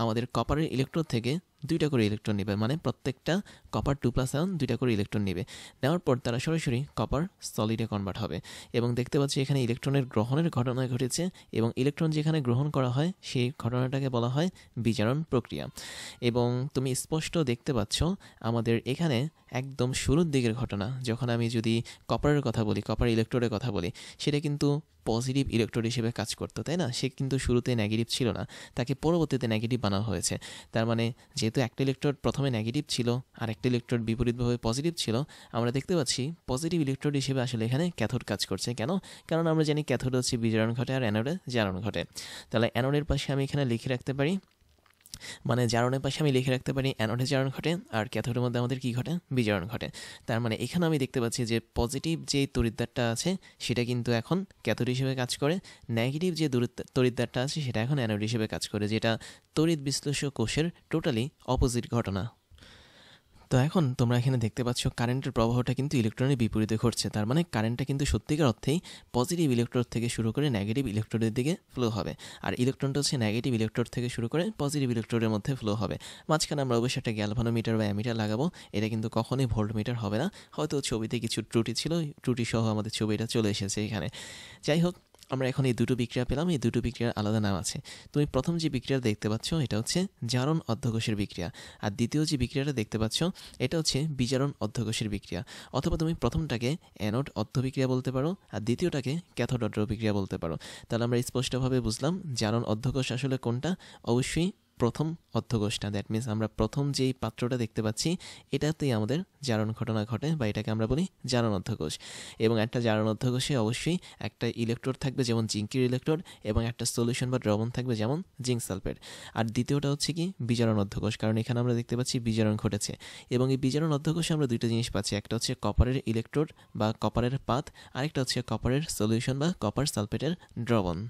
আমাদের কপারের ইলেকট্রোড থেকে 2টা করে ইলেকট্রন নেবে, মানে প্রত্যেকটা কপার 2+ আয়ন 2টা করে ইলেকট্রন নেবে। নেওয়ার পর তারা সরাসরি কপার সলিডে কনভার্ট হবে। এবং দেখতে পাচ্ছি এখানে ইলেকট্রনের গ্রহণের ঘটনা ঘটেছে, এবং ইলেকট্রন যেখানে গ্রহণ করা হয় সেই ঘটনাটাকে বলা হয় বিজারণ প্রক্রিয়া। এবং তুমি স্পষ্ট দেখতে পাচ্ছ আমাদের এখানে একদম শুরুর দিকের ঘটনা, যখন আমি যদি কপারের কথা বলি, কপার ইলেকট্রোডের কথা বলি, সেটা কিন্তু পজিটিভ ইলেকট্রোড হিসেবে কাজ করতো, তাই না? সে কিন্তু শুরুতে নেগেটিভ ছিল না, তাকে পরবর্তীতে নেগেটিভ বানানো হয়েছে। তার মানে যেহেতু একটা ইলেকট্রোড প্রথমে নেগেটিভ ছিল আর একটা ইলেকট্রোড বিপরীতভাবে পজিটিভ ছিল, আমরা দেখতে পাচ্ছি পজিটিভ ইলেকট্রোড হিসেবে আসলে এখানে ক্যাথোড কাজ করছে। কেন? কারণ আমরা জানি ক্যাথোড হচ্ছে বিজারণ ঘটে আর অ্যানোডে জারণ ঘটে। তাহলে অ্যানোডের পাশে আমি এখানে লিখে রাখতে পারি, মানে জারণের পাশে আমি লিখে রাখতে পারি অ্যানোডে জারণ ঘটে, আর ক্যাথোডের মধ্যে আমাদের কী ঘটে, বিজারণ ঘটে। তার মানে এখানে আমি দেখতে পাচ্ছি যে পজিটিভ যে তড়িৎদ্বারটা আছে সেটা কিন্তু এখন ক্যাথোড হিসেবে কাজ করে, নেগেটিভ যে তড়িৎদ্বারটা আছে সেটা এখন অ্যানোড হিসেবে কাজ করে, যেটা তড়িৎ বিশ্লেষক কোষের টোটালি অপোজিট ঘটনা। তো এখন তোমরা এখানে দেখতে পাচ্ছ কারেন্টের প্রবাহটা কিন্তু ইলেকট্রনের বিপরীতে ঘটছে। তার মানে কারেন্টটা কিন্তু সত্যিকার অর্থেই পজিটিভ ইলেকট্রোড থেকে শুরু করে নেগেটিভ ইলেকট্রোডের দিকে ফ্লো হবে, আর ইলেকট্রনটা হচ্ছে নেগেটিভ ইলেকট্রোড থেকে শুরু করে পজিটিভ ইলেকট্রোডের মধ্যে ফ্লো হবে। মাঝখানে আমরা অবশ্যই একটা গ্যালভানোমিটার বা অ্যামিটার লাগাবো, এটা কিন্তু কখনোই ভোল্টমিটার হবে না। হয়তো ছবিতে কিছু ত্রুটি ছিল, ত্রুটি সহ আমাদের ছবিটা চলে এসেছে এখানে। যাই হোক, আমরা এখন এই দুটো বিক্রিয়া পেলাম, এই দুটো বিক্রিয়ার আলাদা নাম আছে। তুমি প্রথম যে বিক্রিয়া দেখতে পাচ্ছ এটা হচ্ছে জারণ অধ্যকোষের বিক্রিয়া, আর দ্বিতীয় যে বিক্রিয়াটা দেখতে পাচ্ছ এটা হচ্ছে বিজারণ অধ্যকোষের বিক্রিয়া। অথবা তুমি প্রথমটাকে অ্যানোড অর্ধবিক্রিয়া বলতে পারো আর দ্বিতীয়টাকে ক্যাথোড অর্ধবিক্রিয়া বলতে পারো। তাহলে আমরা স্পষ্টভাবে বুঝলাম জারণ অধ্যকোষ আসলে কোনটা, অবশ্যই প্রথম অধ্যকোষটা। দ্যাট মিনস আমরা প্রথম যেই পাত্রটা দেখতে পাচ্ছি এটাতেই আমাদের জারণ ঘটনা ঘটে, বা এটাকে আমরা বলি জারণ অধ্যকোষ। এবং একটা জারণ অধ্যকোষে অবশ্যই একটা ইলেকট্রোড থাকবে যেমন জিঙ্কের ইলেকট্রোড, এবং একটা সলিউশন বা দ্রবণ থাকবে যেমন জিঙ্ক সালফেট। আর দ্বিতীয়টা হচ্ছে কি বিজারণ অধ্যকোষ, কারণ এখানে আমরা দেখতে পাচ্ছি বিজারণ ঘটেছে। এবং এই বিজারণ অধ্যকোষে আমরা দুইটা জিনিস পাচ্ছি, একটা হচ্ছে কপারের ইলেকট্রোড বা কপারের পাত, আরেকটা হচ্ছে কপারের সলিউশন বা কপার সালফেটের দ্রবণ।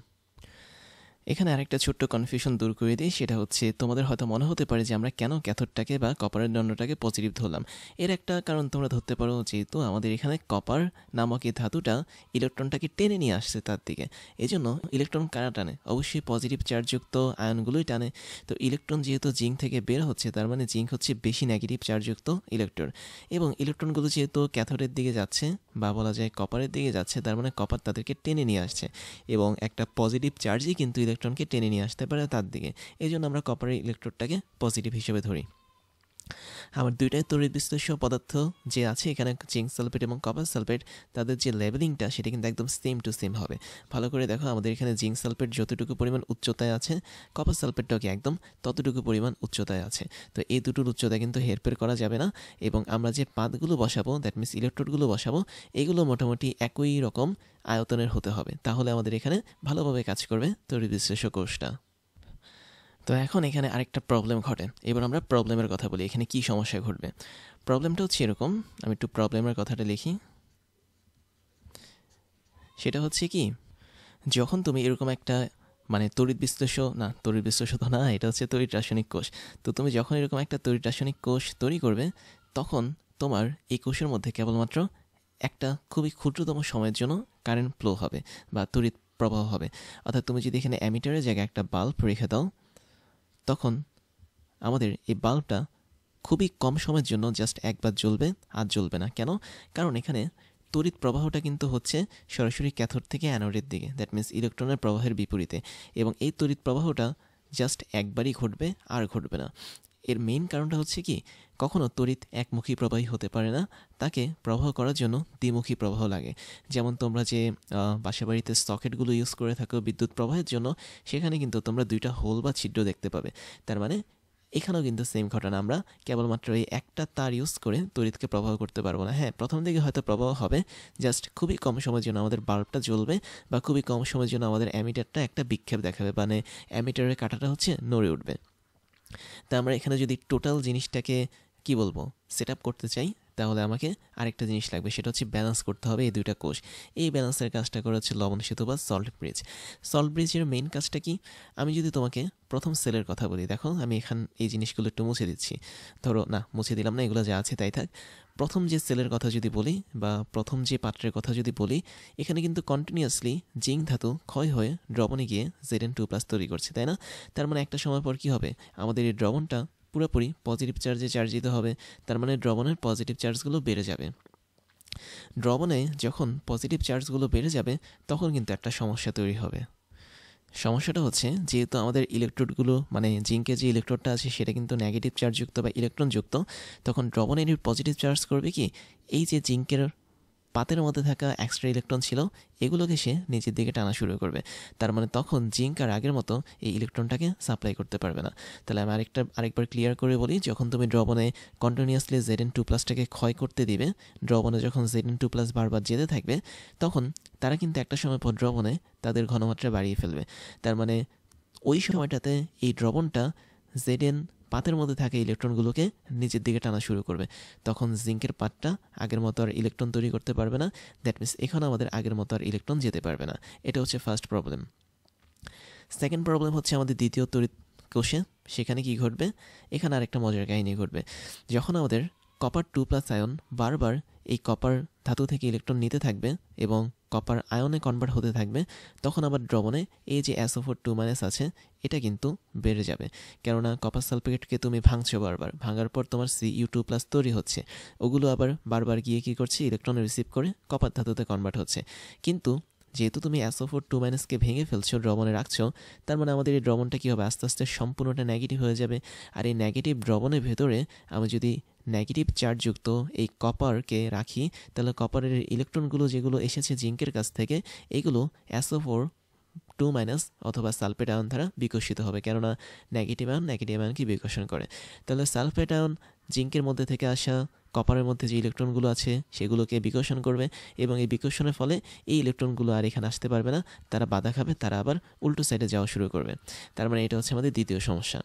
এখানে আরেকটা ছোট্ট কনফিউশন দূর করে দিই, সেটা হচ্ছে তোমাদের হয়তো মনে হতে পারে যে আমরা কেন ক্যাথোডটাকে বা কপারের দণ্ডটাকে পজিটিভ ধরলাম। এর একটা কারণ তোমরা ধরতে পারো, যেহেতু আমাদের এখানে কপার নামক এই ধাতুটা ইলেকট্রনটাকে টেনে নিয়ে আসছে তার দিকে, এই জন্য ইলেকট্রন কারা টানে, অবশ্যই পজিটিভ চার্জযুক্ত আয়নগুলোই টানে। তো ইলেকট্রন যেহেতু জিঙ্ক থেকে বের হচ্ছে, তার মানে জিঙ্ক হচ্ছে বেশি নেগেটিভ চার্জযুক্ত ইলেকট্রন, এবং ইলেকট্রনগুলো যেহেতু ক্যাথোডের দিকে যাচ্ছে বা বলা যায় কপারের দিকে যাচ্ছে, তার মানে কপার তাদেরকে টেনে নিয়ে আসছে, এবং একটা পজিটিভ চার্জই কিন্তু ইলেকট্রনকে টেনে নিয়ে আসতে পারে তার দিকে। এই জন্য আমরা কপারের ইলেকট্রোডটাকে পজিটিভ হিসেবে ধরি। আবার দুইটাই তড়িৎ বিশ্লেষ্য পদার্থ যে আছে এখানে জিঙ্ক সালফেট এবং কপার সালফেট, তাদের যে লেভেলিংটা সেটা কিন্তু একদম সেম টু সেম হবে। ভালো করে দেখো, আমাদের এখানে জিঙ্ক সালফেট যতটুকু পরিমাণ উচ্চতায় আছে, কপার সালফেটটাও কি একদম ততটুকু পরিমাণ উচ্চতায় আছে। তো এই দুটোর উচ্চতা কিন্তু হেরফের করা যাবে না, এবং আমরা যে পাতগুলো বসাবো, দ্যাট মিনস ইলেকট্রোডগুলো বসাবো, এগুলো মোটামুটি একই রকম আয়তনের হতে হবে, তাহলে আমাদের এখানে ভালোভাবে কাজ করবে তড়িৎ বিশ্লেষ্য কোষটা। তো এখন এখানে আরেকটা প্রবলেম ঘটে, এবার আমরা প্রবলেমের কথা বলি, এখানে কি সমস্যা ঘটবে। প্রবলেমটা হচ্ছে এরকম, আমি একটু প্রবলেমের কথাটা লিখি। সেটা হচ্ছে কি, যখন তুমি এরকম একটা মানে তড়িৎ বিশ্লেষ তো না, এটা হচ্ছে তড়িৎ রাসায়নিক কোষ। তো তুমি যখন এরকম একটা তড়িৎ রাসায়নিক কোষ তৈরি করবে, তখন তোমার এই কোষের মধ্যে কেবলমাত্র একটা খুবই ক্ষুদ্রতম সময়ের জন্য কারেন্ট ফ্লো হবে বা তড়িৎ প্রবাহ হবে। অর্থাৎ তুমি যদি এখানে অ্যামিটারের জায়গায় একটা বাল্ব রেখে দাও, তখন আমাদের এই বাল্বটা খুবই কম সময়ের জন্য জাস্ট একবার জ্বলবে, আর জ্বলবে না। কেন? কারণ এখানে তড়িৎ প্রবাহটা কিন্তু হচ্ছে সরাসরি ক্যাথোড থেকে অ্যানোডের দিকে, দ্যাট মিন্স ইলেকট্রনের প্রবাহের বিপরীতে, এবং এই তড়িৎ প্রবাহটা জাস্ট একবারই ঘটবে, আর ঘটবে না। এর মেইন কারণটা হচ্ছে কি, কখনো তড়িৎ একমুখী প্রবাহী হতে পারে না, তাকে প্রবাহ করার জন্য দ্বিমুখী প্রবাহ লাগে। যেমন তোমরা যে বাসাবাড়িতে সকেটগুলো ইউজ করে থাকো বিদ্যুৎ প্রবাহের জন্য, সেখানে কিন্তু তোমরা দুইটা হোল বা ছিদ্র দেখতে পাবে। তার মানে এখানেও কিন্তু সেম ঘটনা, আমরা কেবলমাত্র এই একটা তার ইউজ করে তড়িৎকে প্রবাহ করতে পারবো না। হ্যাঁ, প্রথম দিকে হয়তো প্রবাহ হবে, জাস্ট খুবই কম সময়ের জন্য আমাদের বাল্বটা জ্বলবে, বা খুবই কম সময়ের জন্য আমাদের অ্যামিটারটা একটা বিক্ষেপ দেখাবে, মানে অ্যামিটারের কাঁটাটা হচ্ছে নড়ে উঠবে। তা আমরা এখানে যদি টোটাল জিনিসটাকে কি বলবো সেট আপ করতে চাই, তাহলে আমাকে আরেকটা জিনিস লাগবে, সেটা হচ্ছে ব্যালেন্স করতে হবে এই দুইটা কোষ। এই ব্যালেন্সের কাজটা করে হচ্ছে লবণ সেতু বা সল্ট ব্রিজ। সল্ট ব্রিজের মেইন কাজটা কি, আমি যদি তোমাকে প্রথম সেলের কথা বলি, দেখো আমি এই জিনিসগুলো একটু মুছে দিচ্ছি। ধরো না, মুছে দিলাম না, এগুলো যা আছে তাই থাক। প্রথম যে সেলের কথা যদি বলি, বা প্রথম যে পাত্রের কথা যদি বলি, এখানে কিন্তু কন্টিনিউয়াসলি জিঙ্ক ধাতু ক্ষয় হয়ে দ্রবণে গিয়ে Zn2+ তৈরি করছে, তাই না? তার মানে একটা সময় পর কি হবে, আমাদের এই দ্রবণটা পুরোপুরি পজিটিভ চার্জে চার্জিত হবে। তার মানে দ্রবণের পজিটিভ চার্জগুলো বেড়ে যাবে। দ্রবণে যখন পজিটিভ চার্জগুলো বেড়ে যাবে, তখন কিন্তু একটা সমস্যা তৈরি হবে। সমস্যাটা হচ্ছে, যেহেতু আমাদের ইলেকট্রোডগুলো মানে জিঙ্কের যে ইলেকট্রোডটা আছে সেটা কিন্তু নেগেটিভ চার্জযুক্ত বা ইলেকট্রনযুক্ত, তখন দ্রবণের পজিটিভ চার্জ করবে কি, এই যে জিঙ্কের পাতের মধ্যে থাকা এক্সট্রা ইলেকট্রন ছিল, এগুলোকে সে নিচের দিকে টানা শুরু করবে। তার মানে তখন জিঙ্ক আর আগের মতো এই ইলেকট্রনটাকে সাপ্লাই করতে পারবে না। তাহলে আমি আরেকবার ক্লিয়ার করে বলি, যখন তুমি দ্রবণে কন্টিনিউয়াসলি Zn2+টাকে ক্ষয় করতে দিবে, দ্রবণে যখন Zn2+ বারবার যেতে থাকবে, তখন তারা কিন্তু একটা সময় পর দ্রবণে তাদের ঘনমাত্রা বাড়িয়ে ফেলবে। তার মানে ওই সময়টাতে এই দ্রবণটা Zn পাতের মধ্যে থাকা ইলেকট্রনগুলোকে নিচের দিকে টানা শুরু করবে। তখন জিঙ্কের পাতটা আগের মতো আর ইলেকট্রন তৈরি করতে পারবে না, দ্যাট মিনস এখানে আমাদের আগের মতো আর ইলেকট্রন যেতে পারবে না। এটা হচ্ছে ফার্স্ট প্রবলেম। সেকেন্ড প্রবলেম হচ্ছে আমাদের দ্বিতীয় তড়িৎ কোষে। সেখানে কি ঘটবে, এখানে আরেকটা মজার কাহিনী ঘটবে। যখন আমাদের কপার 2+ আয়ন বারবার এই কপার ধাতু থেকে ইলেকট্রন নিতে থাকবে এবং কপার আয়নে কনভার্ট হতে থাকবে, তখন আবার দ্রবণে এই যে SO4 2- আছে, এটা কিন্তু বেড়ে যাবে। কেননা কপার সালফেটকে তুমি ভাঙছো, বারবার ভাঙার পর তোমার Cu2+ তৈরি হচ্ছে, ওগুলো আবার বারবার গিয়ে কী করছে, ইলেকট্রন রিসিভ করে কপার ধাতুতে কনভার্ট হচ্ছে। কিন্তু যেহেতু তুমি SO4 2- ভেঙে ফেলছো, দ্রবণে রাখছো, তার মানে আমাদের এই দ্রবণটা কী হবে, আস্তে আস্তে সম্পূর্ণটা নেগেটিভ হয়ে যাবে। আর এই নেগেটিভ দ্রবণের ভেতরে আমি যদি নেগেটিভ চার্জযুক্ত এই কপারকে রাখি, তাহলে কপারের ইলেকট্রনগুলো যেগুলো এসেছে জিঙ্কের কাছ থেকে, এগুলো SO4 2- অথবা সালফেট আয়ন দ্বারা বিকশিত হবে, কেননা নেগেটিভ আয়নকে বিকর্ষণ করে। তাহলে সালফেট আয়ন জিঙ্কের মধ্যে থেকে আসা কপারের মধ্যে যে ইলেকট্রনগুলো আছে সেগুলোকে বিকর্ষণ করবে, এবং এই বিকর্ষণের ফলে এই ইলেকট্রনগুলো আর এখানে আসতে পারবে না, তারা বাধা খাবে, তারা আবার উল্টো সাইডে যাওয়া শুরু করবে। তার মানে এটা হচ্ছে আমাদের দ্বিতীয় সমস্যা।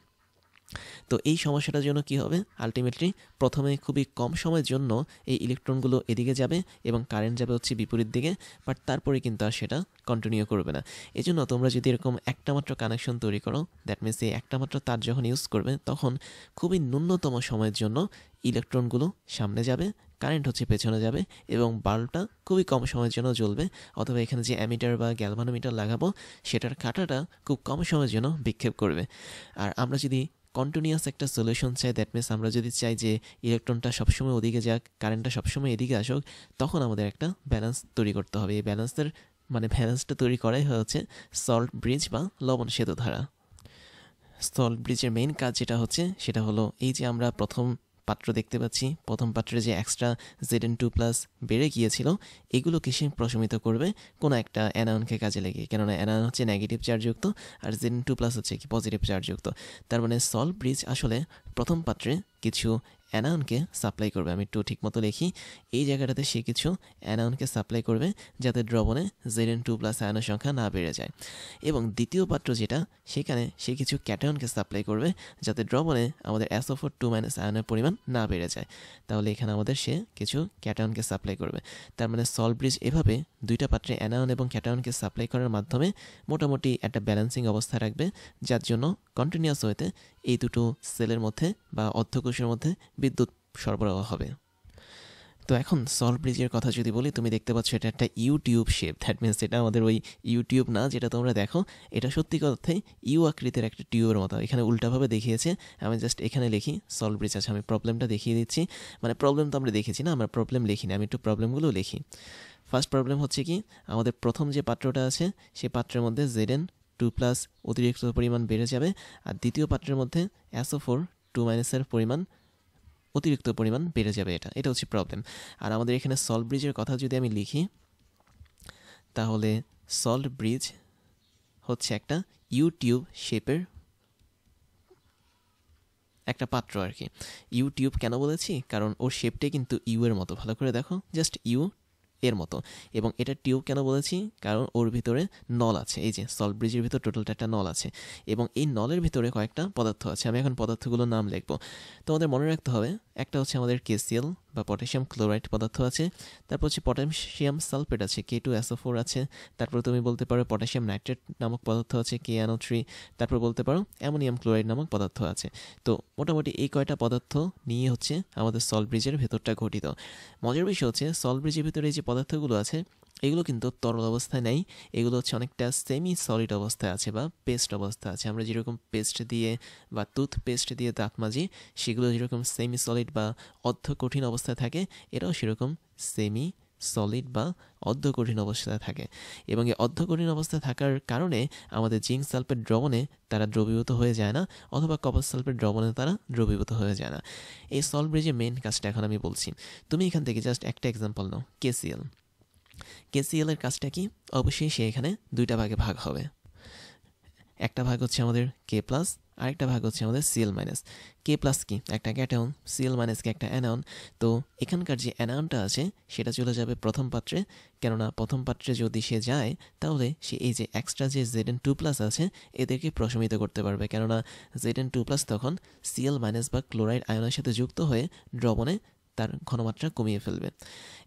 তো এই সমস্যাটার জন্য কি হবে, আলটিমেটলি প্রথমে খুবই কম সময়ের জন্য এই ইলেকট্রনগুলো এদিকে যাবে এবং কারেন্ট যাবে হচ্ছে বিপরীত দিকে, বাট তারপরে কিন্তু আর সেটা কন্টিনিউ করবে না। এই জন্য তোমরা যদি এরকম একটা মাত্র কানেকশন তৈরি করো, দ্যাট মিনস এই একটা মাত্র তার যখন ইউজ করবে, তখন খুবই ন্যূনতম সময়ের জন্য ইলেকট্রনগুলো সামনে যাবে, কারেন্ট হচ্ছে পেছনে যাবে, এবং বাল্বটা খুবই কম সময়ের জন্য জ্বলবে। অথবা এখানে যে অ্যামিটার বা গ্যালভানোমিটার লাগাবো, সেটার কাঁটাটা খুব কম সময়ের জন্য বিক্ষেপ করবে। আর আমরা যদি কন্টিনিউয়াস একটা সলিউশন চাই, দ্যাট মিনস আমরা যদি চাই যে ইলেকট্রনটা সবসময় ওদিকে যাক, কারেন্টটা সবসময় এদিকে আসুক, তখন আমাদের একটা ব্যালেন্স তৈরি করতে হবে। এই ব্যালেন্সটা তৈরি করাই হচ্ছে সল্ট ব্রিজ বা লবণ সেতু ধারা। সল্ট ব্রিজের মেইন কাজ যেটা হচ্ছে, সেটা হলো এই যে আমরা প্রথম পাত্র দেখতে পাচ্ছি, প্রথম পাত্রে যে এক্সট্রা Zn2+ বেড়ে গিয়েছিল, এগুলোকে সে প্রশমিত করবে কোনো একটা অ্যানায়নকে কাজে লাগিয়ে, কেননা অ্যানায়ন হচ্ছে নেগেটিভ চার্জযুক্ত আর Zn2+ হচ্ছে কি পজিটিভ চার্জযুক্ত। তার মানে সল্ট ব্রিজ আসলে প্রথম পাত্রে কিছু অ্যানায়নকে সাপ্লাই করবে। আমি একটু ঠিকমতো লিখি, এই জায়গাটাতে সে কিছু অ্যানায়নকে সাপ্লাই করবে যাতে দ্রবণে Zn2+ আয়নের সংখ্যা না বেড়ে যায়। এবং দ্বিতীয় পাত্র যেটা, সেখানে সে কিছু ক্যাটায়নকে সাপ্লাই করবে যাতে দ্রবণে আমাদের SO4 2- আয়নের পরিমাণ না বেড়ে যায়। তাহলে এখানে আমাদের সে কিছু ক্যাটায়নকে সাপ্লাই করবে। তার মানে সল্ট ব্রিজ এভাবে দুইটা পাত্রে অ্যানায়ন এবং ক্যাটায়নকে সাপ্লাই করার মাধ্যমে মোটামুটি একটা ব্যালেন্সিং অবস্থা রাখবে, যার জন্য কন্টিনিউয়াস ওয়েতে এই দুটো সেলের মধ্যে বা অর্ধকোষের মধ্যে বিদ্যুৎ সরবরাহ হবে। তো এখন সল্ট ব্রিজের কথা যদি বলি, তুমি দেখতে পাচ্ছ এটা একটা ইউটিউব শেপ। দ্যাট মিনস এটা আমাদের ওই ইউটিউব না যেটা তোমরা দেখো, এটা সত্যি কথাই ইউ আকৃতির একটা টিউবের মতো। এখানে উল্টাভাবে দেখিয়েছে। আমি জাস্ট এখানে লিখি সল্ট ব্রিজ। আচ্ছা, আমি প্রবলেমটা দেখিয়ে দিচ্ছি। মানে প্রবলেম তো আমরা দেখেছি না, আমরা প্রবলেম লিখি না, আমি একটু প্রবলেমগুলো লিখি। ফার্স্ট প্রবলেম হচ্ছে কি, আমাদের প্রথম যে পাত্রটা আছে সেই পাত্রের মধ্যে Zn2+ অতিরিক্ত পরিমাণ বেড়ে যাবে, আর দ্বিতীয় পাত্রের মধ্যে SO4 2- পরিমাণ অতিরিক্ত পরিমাণ বেড়ে যাবে। এটা হচ্ছে প্রবলেম। আর আমাদের এখানে সল্ট ব্রিজের কথা যদি আমি লিখি, তাহলে সল্ট ব্রিজ হচ্ছে একটা ইউটিউব শেপের একটা পাত্র আর কি। ইউটিউব কেন বলেছি, কারণ ওর শেপটাই কিন্তু ইউ এর মতো। ভালো করে দেখো, জাস্ট ইউ এর মতো। এবং এটা টিউব কেন বলেছি, কারণ ওর ভিতরে নল আছে। এই যে সল্ট ব্রিজের ভিতর টোটালটা একটা নল আছে, এবং এই নলের ভিতরে কয়েকটা পদার্থ আছে। আমি এখন পদার্থগুলোর নাম লিখবো। তোমাদের মনে রাখতে হবে, একটা হচ্ছে আমাদের KCl বা পটাশিয়াম ক্লোরাইড পদার্থ আছে, তারপর হচ্ছে পটাশিয়াম সালফেট আছে, K2SO4 আছে, তারপর তুমি বলতে পারো পটাশিয়াম নাইট্রেট নামক পদার্থ আছে, KNO3, তারপর বলতে পারো অ্যামোনিয়াম ক্লোরাইড নামক পদার্থ আছে। তো মোটামুটি এই কয়টা পদার্থ নিয়ে হচ্ছে আমাদের সল্ট ব্রিজের ভেতরটা গঠিত। মজার বিষয় হচ্ছে সল্ট ব্রিজের ভিতরে যে পদার্থগুলো আছে এগুলো কিন্তু তরল অবস্থায় নেই, এগুলো হচ্ছে অনেকটা সেমি সলিড অবস্থায় আছে বা পেস্ট অবস্থা আছে। আমরা যেরকম পেস্ট দিয়ে বা টুথপেস্ট দিয়ে দাঁত মাজি, সেগুলো যেরকম সেমি সলিড বা অর্ধ কঠিন অবস্থায় থাকে, এটাও সেরকম সেমি সলিড বা অর্ধ কঠিন অবস্থায় থাকে। এবং এই অর্ধ কঠিন অবস্থায় থাকার কারণে আমাদের জিঙ্ক সালফেট দ্রবণে তারা দ্রবীভূত হয়ে যায় না, অথবা কপার সালফেট দ্রবণে তারা দ্রবীভূত হয়ে যায় না। এই সল্ট ব্রিজের মেন কাজটা এখন আমি বলছি। তুমি এখান থেকে জাস্ট একটা এক্সাম্পল নাও, KCl এর কাজটা কি, অবশ্যই সে এখানে দুইটা ভাগে ভাগ হবে। একটা ভাগ হচ্ছে আমাদের K+, আরেকটা ভাগ হচ্ছে আমাদের Cl-। K+ কি, একটা ক্যাটায়ন, Cl- কি একটা অ্যানায়ন। তো এখানকার যে অ্যানায়নটা আছে সেটা চলে যাবে প্রথম পাত্রে, কেননা প্রথম পাত্রে যদি সে যায় তাহলে সে এই যে এক্সট্রা যে Zn2+ আছে এদেরকে প্রশমিত করতে পারবে, কেননা Zn2+ তখন Cl- বা ক্লোরাইড আয়নের সাথে যুক্ত হয়ে দ্রবণে তার ঘনমাত্রা কমিয়ে ফেলবে।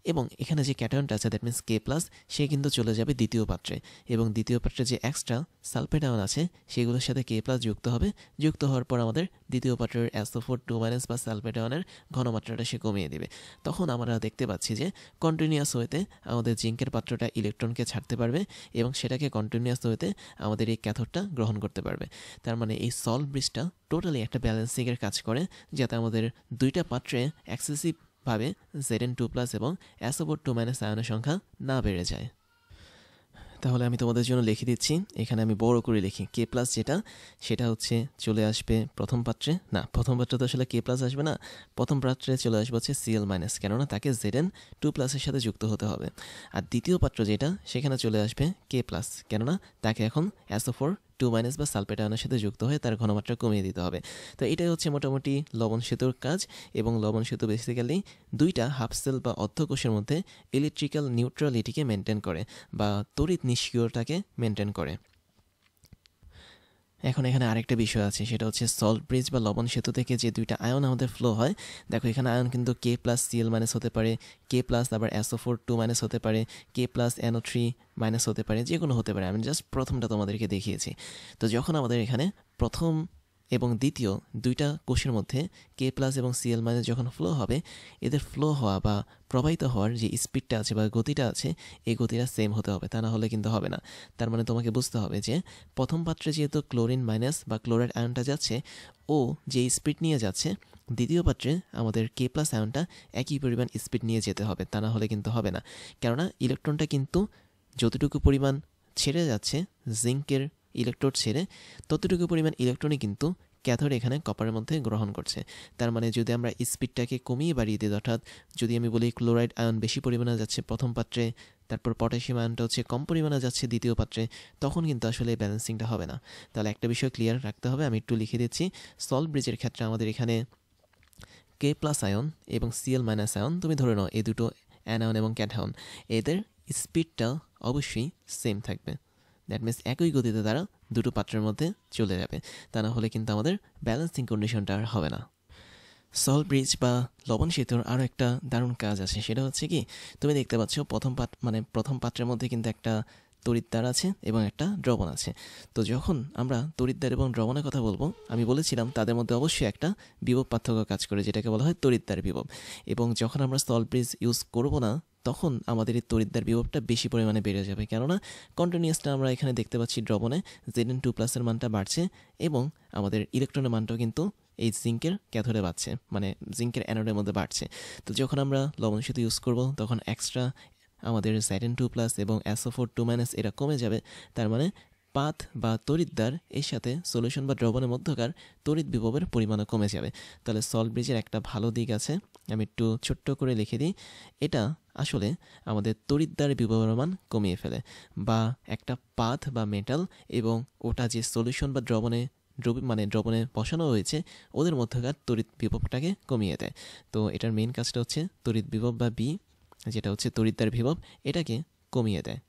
এবং এখানে যে ক্যাটায়নটা আছে, দ্যাট মিনস K+, সে কিন্তু চলে যাবে দ্বিতীয় পাত্রে, এবং দ্বিতীয় পাত্রে যে এক্সট্রা সালফেট আয়ন আছে সেগুলোর সাথে K+ যুক্ত হবে। যুক্ত হওয়ার পর আমাদের দ্বিতীয় পাত্রের SO4 2- বা সালফেট আয়নের ঘনমাত্রাটা সে কমিয়ে দেবে। তখন আমরা দেখতে পাচ্ছি যে কন্টিনিউয়াস ওয়েতে আমাদের জিঙ্কের পাত্রটা ইলেকট্রনকে ছাড়তে পারবে, এবং সেটাকে কন্টিনিউয়াস ওয়েতে আমাদের এই ক্যাথোডটা গ্রহণ করতে পারবে। তার মানে এই সল্ট ব্রিজটা টোটালি একটা ব্যালেন্সিংয়ের কাজ করে, যাতে আমাদের দুইটা পাত্রে এক্সেসিভ ভাবে Zn2+ এবং SO4 2- আয়নের সংখ্যা না বেড়ে যায়। তাহলে আমি তোমাদের জন্য লিখে দিচ্ছি, এখানে আমি বড় করে লিখি। K+ যেটা, সেটা হচ্ছে চলে আসবে প্রথম পাত্রে, না প্রথম পাত্রে তো আসলে K+ আসবে না, প্রথম পাত্রে চলে আসবে হচ্ছে Cl-, কেননা তাকে Zn2+ এর সাথে যুক্ত হতে হবে। আর দ্বিতীয় পাত্র যেটা, সেখানে চলে আসবে K+, কেননা তাকে এখন SO4 2- বা সালফেট আয়নের সাথে যুক্ত হয়ে তার ঘনমাত্রা কমিয়ে দিতে হবে। তো এটাই হচ্ছে মোটামুটি লবণ সেতুর কাজ। এবং লবণ সেতু বেসিক্যালি দুইটা হাফ সেল বা অর্ধকোষের মধ্যে ইলেকট্রিক্যাল নিউট্রালিটিকে মেনটেন করে বা তড়িৎ নিষ্ক্রিয়তাকে মেনটেন করে। এখন এখানে আরেকটা বিষয় আছে, সেটা হচ্ছে সল্ট ব্রিজ বা লবণ সেতু থেকে যে দুইটা আয়ন আমাদের ফ্লো হয়, দেখো এখানে আয়ন কিন্তু K+ Cl- হতে পারে, K+ আবার SO4 2- হতে পারে, K+ NO3- হতে পারে, যে কোনো হতে পারে। আমি জাস্ট প্রথমটা তোমাদেরকে দেখিয়েছি। তো যখন আমাদের এখানে প্রথম এবং দ্বিতীয় দুইটা কোষের মধ্যে K+ এবং Cl- যখন ফ্লো হবে, এদের ফ্লো হওয়া বা প্রবাহিত হওয়ার যে স্পিডটা আছে বা গতিটা আছে, এই গতিটা সেম হতে হবে, তা না হলে কিন্তু হবে না। তার মানে তোমাকে বুঝতে হবে যে প্রথম পাত্রে যেহেতু ক্লোরিন মাইনাস বা ক্লোরাইড আয়নটা যাচ্ছে, ও যে স্পিড নিয়ে যাচ্ছে, দ্বিতীয় পাত্রে আমাদের K+ আয়নটা একই পরিমাণ স্পিড নিয়ে যেতে হবে, তা না হলে কিন্তু হবে না। কেননা ইলেকট্রনটা কিন্তু যতটুকু পরিমাণ ছেড়ে যাচ্ছে জিঙ্কের ইলেকট্রোড ছেড়ে, ততটুকু পরিমাণ ইলেকট্রনই কিন্তু ক্যাথোড এখানে কপারের মধ্যে গ্রহণ করছে। তার মানে যদি আমরা স্পিডটাকে কমিয়ে বাড়িয়ে দিই, অর্থাৎ যদি আমি বলি ক্লোরাইড আয়ন বেশি পরিমাণে যাচ্ছে প্রথম পাত্রে, তারপর পটাশিয়াম আয়নটা হচ্ছে কম পরিমাণে যাচ্ছে দ্বিতীয় পাত্রে, তখন কিন্তু আসলে ব্যালেন্সিংটা হবে না। তাহলে একটা বিষয় ক্লিয়ার রাখতে হবে, আমি একটু লিখে দিচ্ছি। সল্ট ব্রিজের ক্ষেত্রে আমাদের এখানে কে প্লাস আয়ন এবং সিএল মাইনাস আয়ন তুমি ধরে নাও এই দুটো অ্যানায়ন এবং ক্যাটায়ন, এদের স্পিডটা অবশ্যই সেম থাকবে। দ্যাট মিনস একই গতিতে তারা দুটো পাত্রের মধ্যে চলে যাবে, তা না হলে কিন্তু আমাদের ব্যালেন্সিং কন্ডিশনটা আর হবে না। সল্ট ব্রিজ বা লবণ সেতুর আরও একটা দারুণ কাজ আছে, সেটা হচ্ছে কি তুমি দেখতে পাচ্ছ প্রথম পাত্রের মধ্যে কিন্তু একটা তড়িৎদ্বার আছে এবং একটা দ্রবণ আছে। তো যখন আমরা তড়িৎদ্বার এবং দ্রবণের কথা বলবো, আমি বলেছিলাম তাদের মধ্যে অবশ্যই একটা বিভব পার্থক্য কাজ করে, যেটাকে বলা হয় তড়িৎদ্বার বিভব। এবং যখন আমরা সল্ট ব্রিজ ইউজ করব না, তখন আমাদের এই তড়িৎদ্বার বিভবটা বেশি পরিমাণে বেড়ে যাবে, কেননা কন্টিনিউয়াসটা আমরা এখানে দেখতে পাচ্ছি দ্রবণে Zn2+ মানটা বাড়ছে এবং আমাদের ইলেকট্রনের মানটাও কিন্তু এই জিঙ্কের ক্যাথোডে বাড়ছে, মানে জিঙ্কের অ্যানোডের মধ্যে বাড়ছে। তো যখন আমরা লবণ সেতু ইউজ করব, তখন এক্সট্রা আমাদের Zn2+ এবং SO4 2- এরা কমে যাবে। তার মানে পাথ বা তড়িৎদ্বার এর সাথে সলিউশন বা দ্রবণের মধ্যকার তড়িৎ বিভবের পরিমাণও কমে যাবে। তাহলে সল্ট ব্রিজের একটা ভালো দিক আছে, আমি একটু ছোট্ট করে লিখে দিই। এটা আসলে আমাদের তড়িৎদ্বার বিভবের মান কমিয়ে ফেলে, বা একটা পাথ বা মেটাল এবং ওটা যে সলিউশন বা দ্রবণে বসানো হয়েছে ওদের মধ্যকার তড়িৎ বিভবটাকে কমিয়ে দেয়। তো এটার মেইন কাজটা হচ্ছে তড়িৎ বিভব বা বি, যেটা হচ্ছে তড়িৎদ্বার বিভব, এটাকে কমিয়ে দেয়।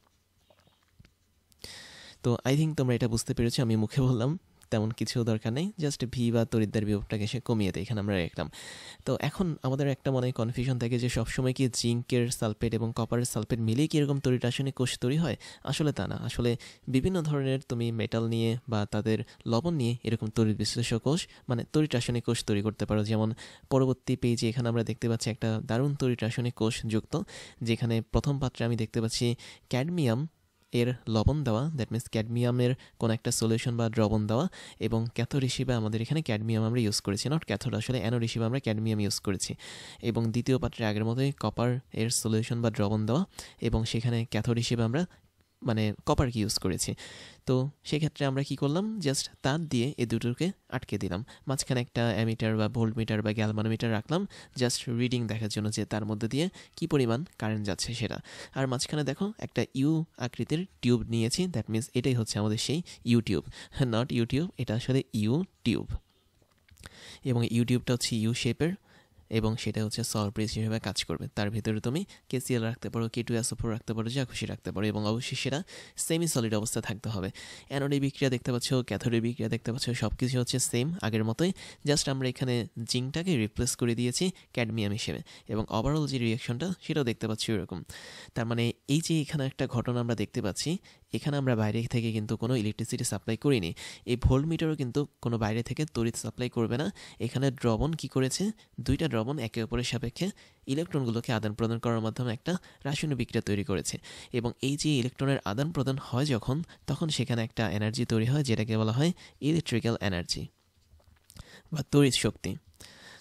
তো আই থিঙ্ক তোমরা এটা বুঝতে পেরেছো, আমি মুখে বললাম তেমন কিছু দরকার নেই, জাস্ট ভি বা তড়িৎদ্বার বিভবটাকে সে কমিয়ে দেয়, এখানে আমরা রাখলাম। তো এখন আমাদের একটা মনে কনফিউশন থাকে যে সবসময় কি জিঙ্কের সালফেট এবং কপারের সালফেট মিলিয়ে কি এরকম তড়িৎ রাসায়নিক কোষ তৈরি হয়? আসলে তা না। আসলে বিভিন্ন ধরনের তুমি মেটাল নিয়ে বা তাদের লবণ নিয়ে এরকম তড়িৎ বিশ্লেষক কোষ, মানে তড়িৎ রাসায়নিক কোষ তৈরি করতে পারো। যেমন পরবর্তী পেজে এখানে আমরা দেখতে পাচ্ছি একটা দারুণ তড়িৎ রাসায়নিক কোষ যুক্ত, যেখানে প্রথম পাত্রে আমি দেখতে পাচ্ছি ক্যাডমিয়াম এর লবণ দেওয়া, দ্যাট মিনস ক্যাডমিয়ামের কোনো একটা সলিউশন বা দ্রবণ দেওয়া, এবং ক্যাথোড হিসেবে আমাদের এখানে ক্যাডমিয়াম আমরা ইউজ করেছি, নট ক্যাথোড, আসলে অ্যানোড হিসেবে আমরা ক্যাডমিয়াম ইউজ করেছি। এবং দ্বিতীয় পাত্রে আগের মতোই কপার এর সলিউশন বা দ্রবণ দেওয়া, এবং সেখানে ক্যাথোড হিসেবে আমরা কপারকে ইউজ করেছি। তো সেক্ষেত্রে আমরা কি করলাম, জাস্ট তার দিয়ে এই দুটোকে আটকে দিলাম, মাঝখানে একটা অ্যামিটার বা ভোল্টমিটার বা গ্যালভানোমিটার রাখলাম জাস্ট রিডিং দেখার জন্য যে তার মধ্যে দিয়ে কি পরিমাণ কারেন্ট যাচ্ছে সেটা। আর মাঝখানে দেখো একটা ইউ আকৃতির টিউব নিয়েছি, দ্যাট মিনস এটাই হচ্ছে আমাদের সেই ইউটিউব, নট ইউটিউব, এটা আসলে ইউটিউব। এবং ইউটিউবটা হচ্ছে ইউ শেপের এবং সেটা হচ্ছে সল্ট ব্রিজ হিসেবে কাজ করবে। তার ভিতরে তুমি KCl রাখতে পারো, K2SO4 রাখতে পারো, যা খুশি রাখতে পারো, এবং অবশ্যই সেটা সেমি সলিড অবস্থা থাকতে হবে। অ্যানোডে বিক্রিয়া দেখতে পাচ্ছ, ক্যাথোডে বিক্রিয়া দেখতে পাচ্ছ, সব কিছু হচ্ছে সেম আগের মতোই, জাস্ট আমরা এখানে জিঙ্কটাকে রিপ্লেস করে দিয়েছি ক্যাডমিয়াম হিসেবে, এবং ওভারঅল যে রিয়াকশনটা সেটাও দেখতে পাচ্ছি এরকম। তার মানে এই যে এখানে একটা ঘটনা আমরা দেখতে পাচ্ছি, এখানে আমরা বাইরে থেকে কিন্তু কোনো ইলেকট্রিসিটি সাপ্লাই করিনি, এই ভোল্টমিটারও কিন্তু কোনো বাইরে থেকে তড়িৎ সাপ্লাই করবে না। এখানে দ্রবণ কি করেছে, দুইটা দ্রবণ একে অপরের সাপেক্ষে ইলেকট্রনগুলোকে আদান প্রদান করার মাধ্যমে একটা রাসায়নিক বিক্রিয়া তৈরি করেছে, এবং এই যে ইলেকট্রনের আদান প্রদান হয় যখন, তখন সেখানে একটা এনার্জি তৈরি হয় যেটাকে বলা হয় ইলেকট্রিক্যাল এনার্জি বা তড়িৎ শক্তি।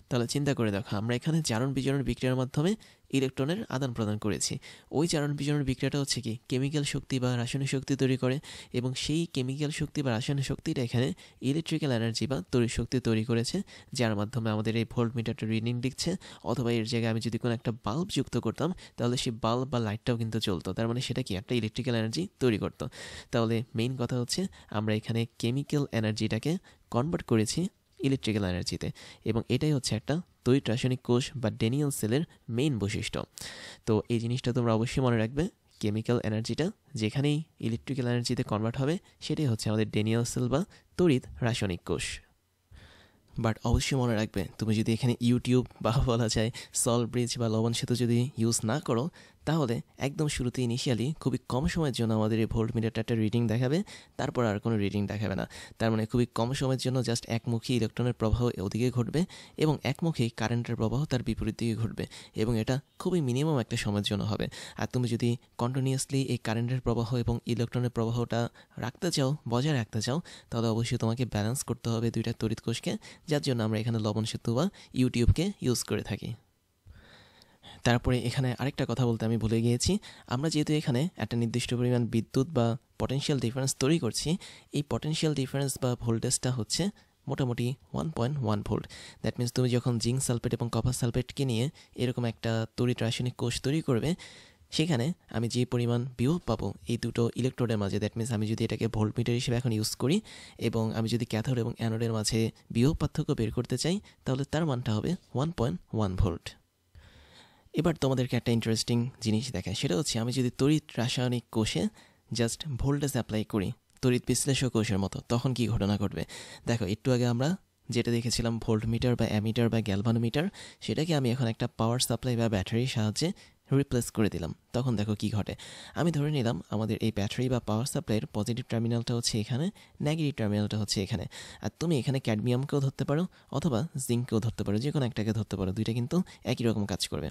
তাহলে চিন্তা করে দেখো, আমরা এখানে জারণ বিজারণ বিক্রিয়ার মাধ্যমে ইলেকট্রনের আদান প্রদান করেছি। ওই জারণ বিজারণ বিক্রিয়াটা হচ্ছে কি কেমিক্যাল শক্তি বা রাসায়নিক শক্তি তৈরি করে, এবং সেই কেমিক্যাল শক্তি বা রাসায়নিক শক্তিটা এখানে ইলেকট্রিক্যাল এনার্জি বা তড়িৎ শক্তি তৈরি করেছে, যার মাধ্যমে আমাদের এই ভোল্টমিটারটা রিডিং দিচ্ছে। অথবা এর জায়গায় আমি যদি কোনো একটা বাল্ব যুক্ত করতাম, তাহলে সেই বাল্ব বা লাইটটাও কিন্তু চলতো, তার মানে সেটা কি একটা ইলেকট্রিক্যাল এনার্জি তৈরি করতো। তাহলে মেইন কথা হচ্ছে আমরা এখানে কেমিক্যাল এনার্জিটাকে কনভার্ট করেছি ইলেকট্রিক্যাল এনার্জিতে, এবং এটাই হচ্ছে একটা তড়িৎ রাসায়নিক কোষ বা ড্যানিয়েল সেলের মেইন বৈশিষ্ট্য। তো এই জিনিসটা তোমরা অবশ্যই মনে রাখবে, কেমিক্যাল এনার্জিটা যেখানেই ইলেকট্রিক্যাল এনার্জিতে কনভার্ট হবে সেটাই হচ্ছে আমাদের ড্যানিয়েল সেল বা তড়িৎ রাসায়নিক কোষ। বাট অবশ্যই মনে রাখবে, তুমি যদি এখানে ইউটিউব বা বলা যায় সল্ট ব্রিজ বা লবণ সেতু যদি ইউজ না করো, তাহলে একদম শুরুতে ইনিশিয়ালি খুবই কম সময়ের জন্য আমাদের এই ভোল্টমিটারটা একটা রিডিং দেখাবে, তারপর আর কোনো রিডিং দেখাবে না। তার মানে খুবই কম সময়ের জন্য জাস্ট একমুখী ইলেকট্রনের প্রবাহ ওদিকে ঘটবে, এবং একমুখী কারেন্টের প্রবাহ তার বিপরীত দিকে ঘটবে, এবং এটা খুবই মিনিমাম একটা সময়ের জন্য হবে। আর তুমি যদি কন্টিনিউয়াসলি এই কারেন্টের প্রবাহ এবং ইলেকট্রনের প্রবাহটা রাখতে চাও, বজায় রাখতে চাও, তাহলে অবশ্যই তোমাকে ব্যালেন্স করতে হবে দুইটা তড়িৎ কোষকে, যার জন্য আমরা এখানে লবণ সেতু বা ইউটিউবকে ইউজ করে থাকি। তারপরে এখানে আরেকটা কথা বলতে আমি ভুলে গিয়েছি, আমরা যেহেতু এখানে একটা নির্দিষ্ট পরিমাণ বিদ্যুৎ বা পটেনশিয়াল ডিফারেন্স তৈরি করছি, এই পটেনশিয়াল ডিফারেন্স বা ভোল্টেজটা হচ্ছে মোটামুটি 1.1 ভোল্ট। দ্যাট মিনস তুমি যখন জিঙ্ক সালফেট এবং কপার সালফেটকে নিয়ে এরকম একটা তড়িৎ রাসায়নিক কোষ তৈরি করবে, সেখানে আমি যে পরিমাণ বিভব পাবো এই দুটো ইলেকট্রোডের মাঝে, দ্যাট মিনস আমি যদি এটাকে ভোল্টমিটার হিসেবে এখন ইউজ করি এবং আমি যদি ক্যাথোড এবং অ্যানোডের মাঝে বিভব পার্থক্য বের করতে চাই, তাহলে তার মানটা হবে 1.1 ভোল্ট। এবার তোমাদেরকে একটা ইন্টারেস্টিং জিনিস দেখায়, সেটা হচ্ছে আমি যদি তড়িৎ রাসায়নিক কোষে জাস্ট ভোল্টেজ অ্যাপ্লাই করি তড়িৎ বিশ্লেষক কোষের মতো, তখন কি ঘটনা ঘটবে। দেখো, একটু আগে আমরা যেটা দেখেছিলাম ভোল্টমিটার বা অ্যামিটার বা গ্যালভানোমিটার, সেটাকে আমি এখন একটা পাওয়ার সাপ্লাই বা ব্যাটারির সাহায্যে রিপ্লেস করে দিলাম। তখন দেখো কি ঘটে। আমি ধরে নিলাম আমাদের এই ব্যাটারি বা পাওয়ার সাপ্লাইয়ের পজিটিভ টার্মিনালটা হচ্ছে এখানে, নেগেটিভ টার্মিনালটা হচ্ছে এখানে। আর তুমি এখানে ক্যাডমিয়ামকেও ধরতে পারো অথবা জিঙ্ককেও ধরতে পারো, যে কোনো একটাকে ধরতে পারো, দুইটা কিন্তু একই রকম কাজ করবে।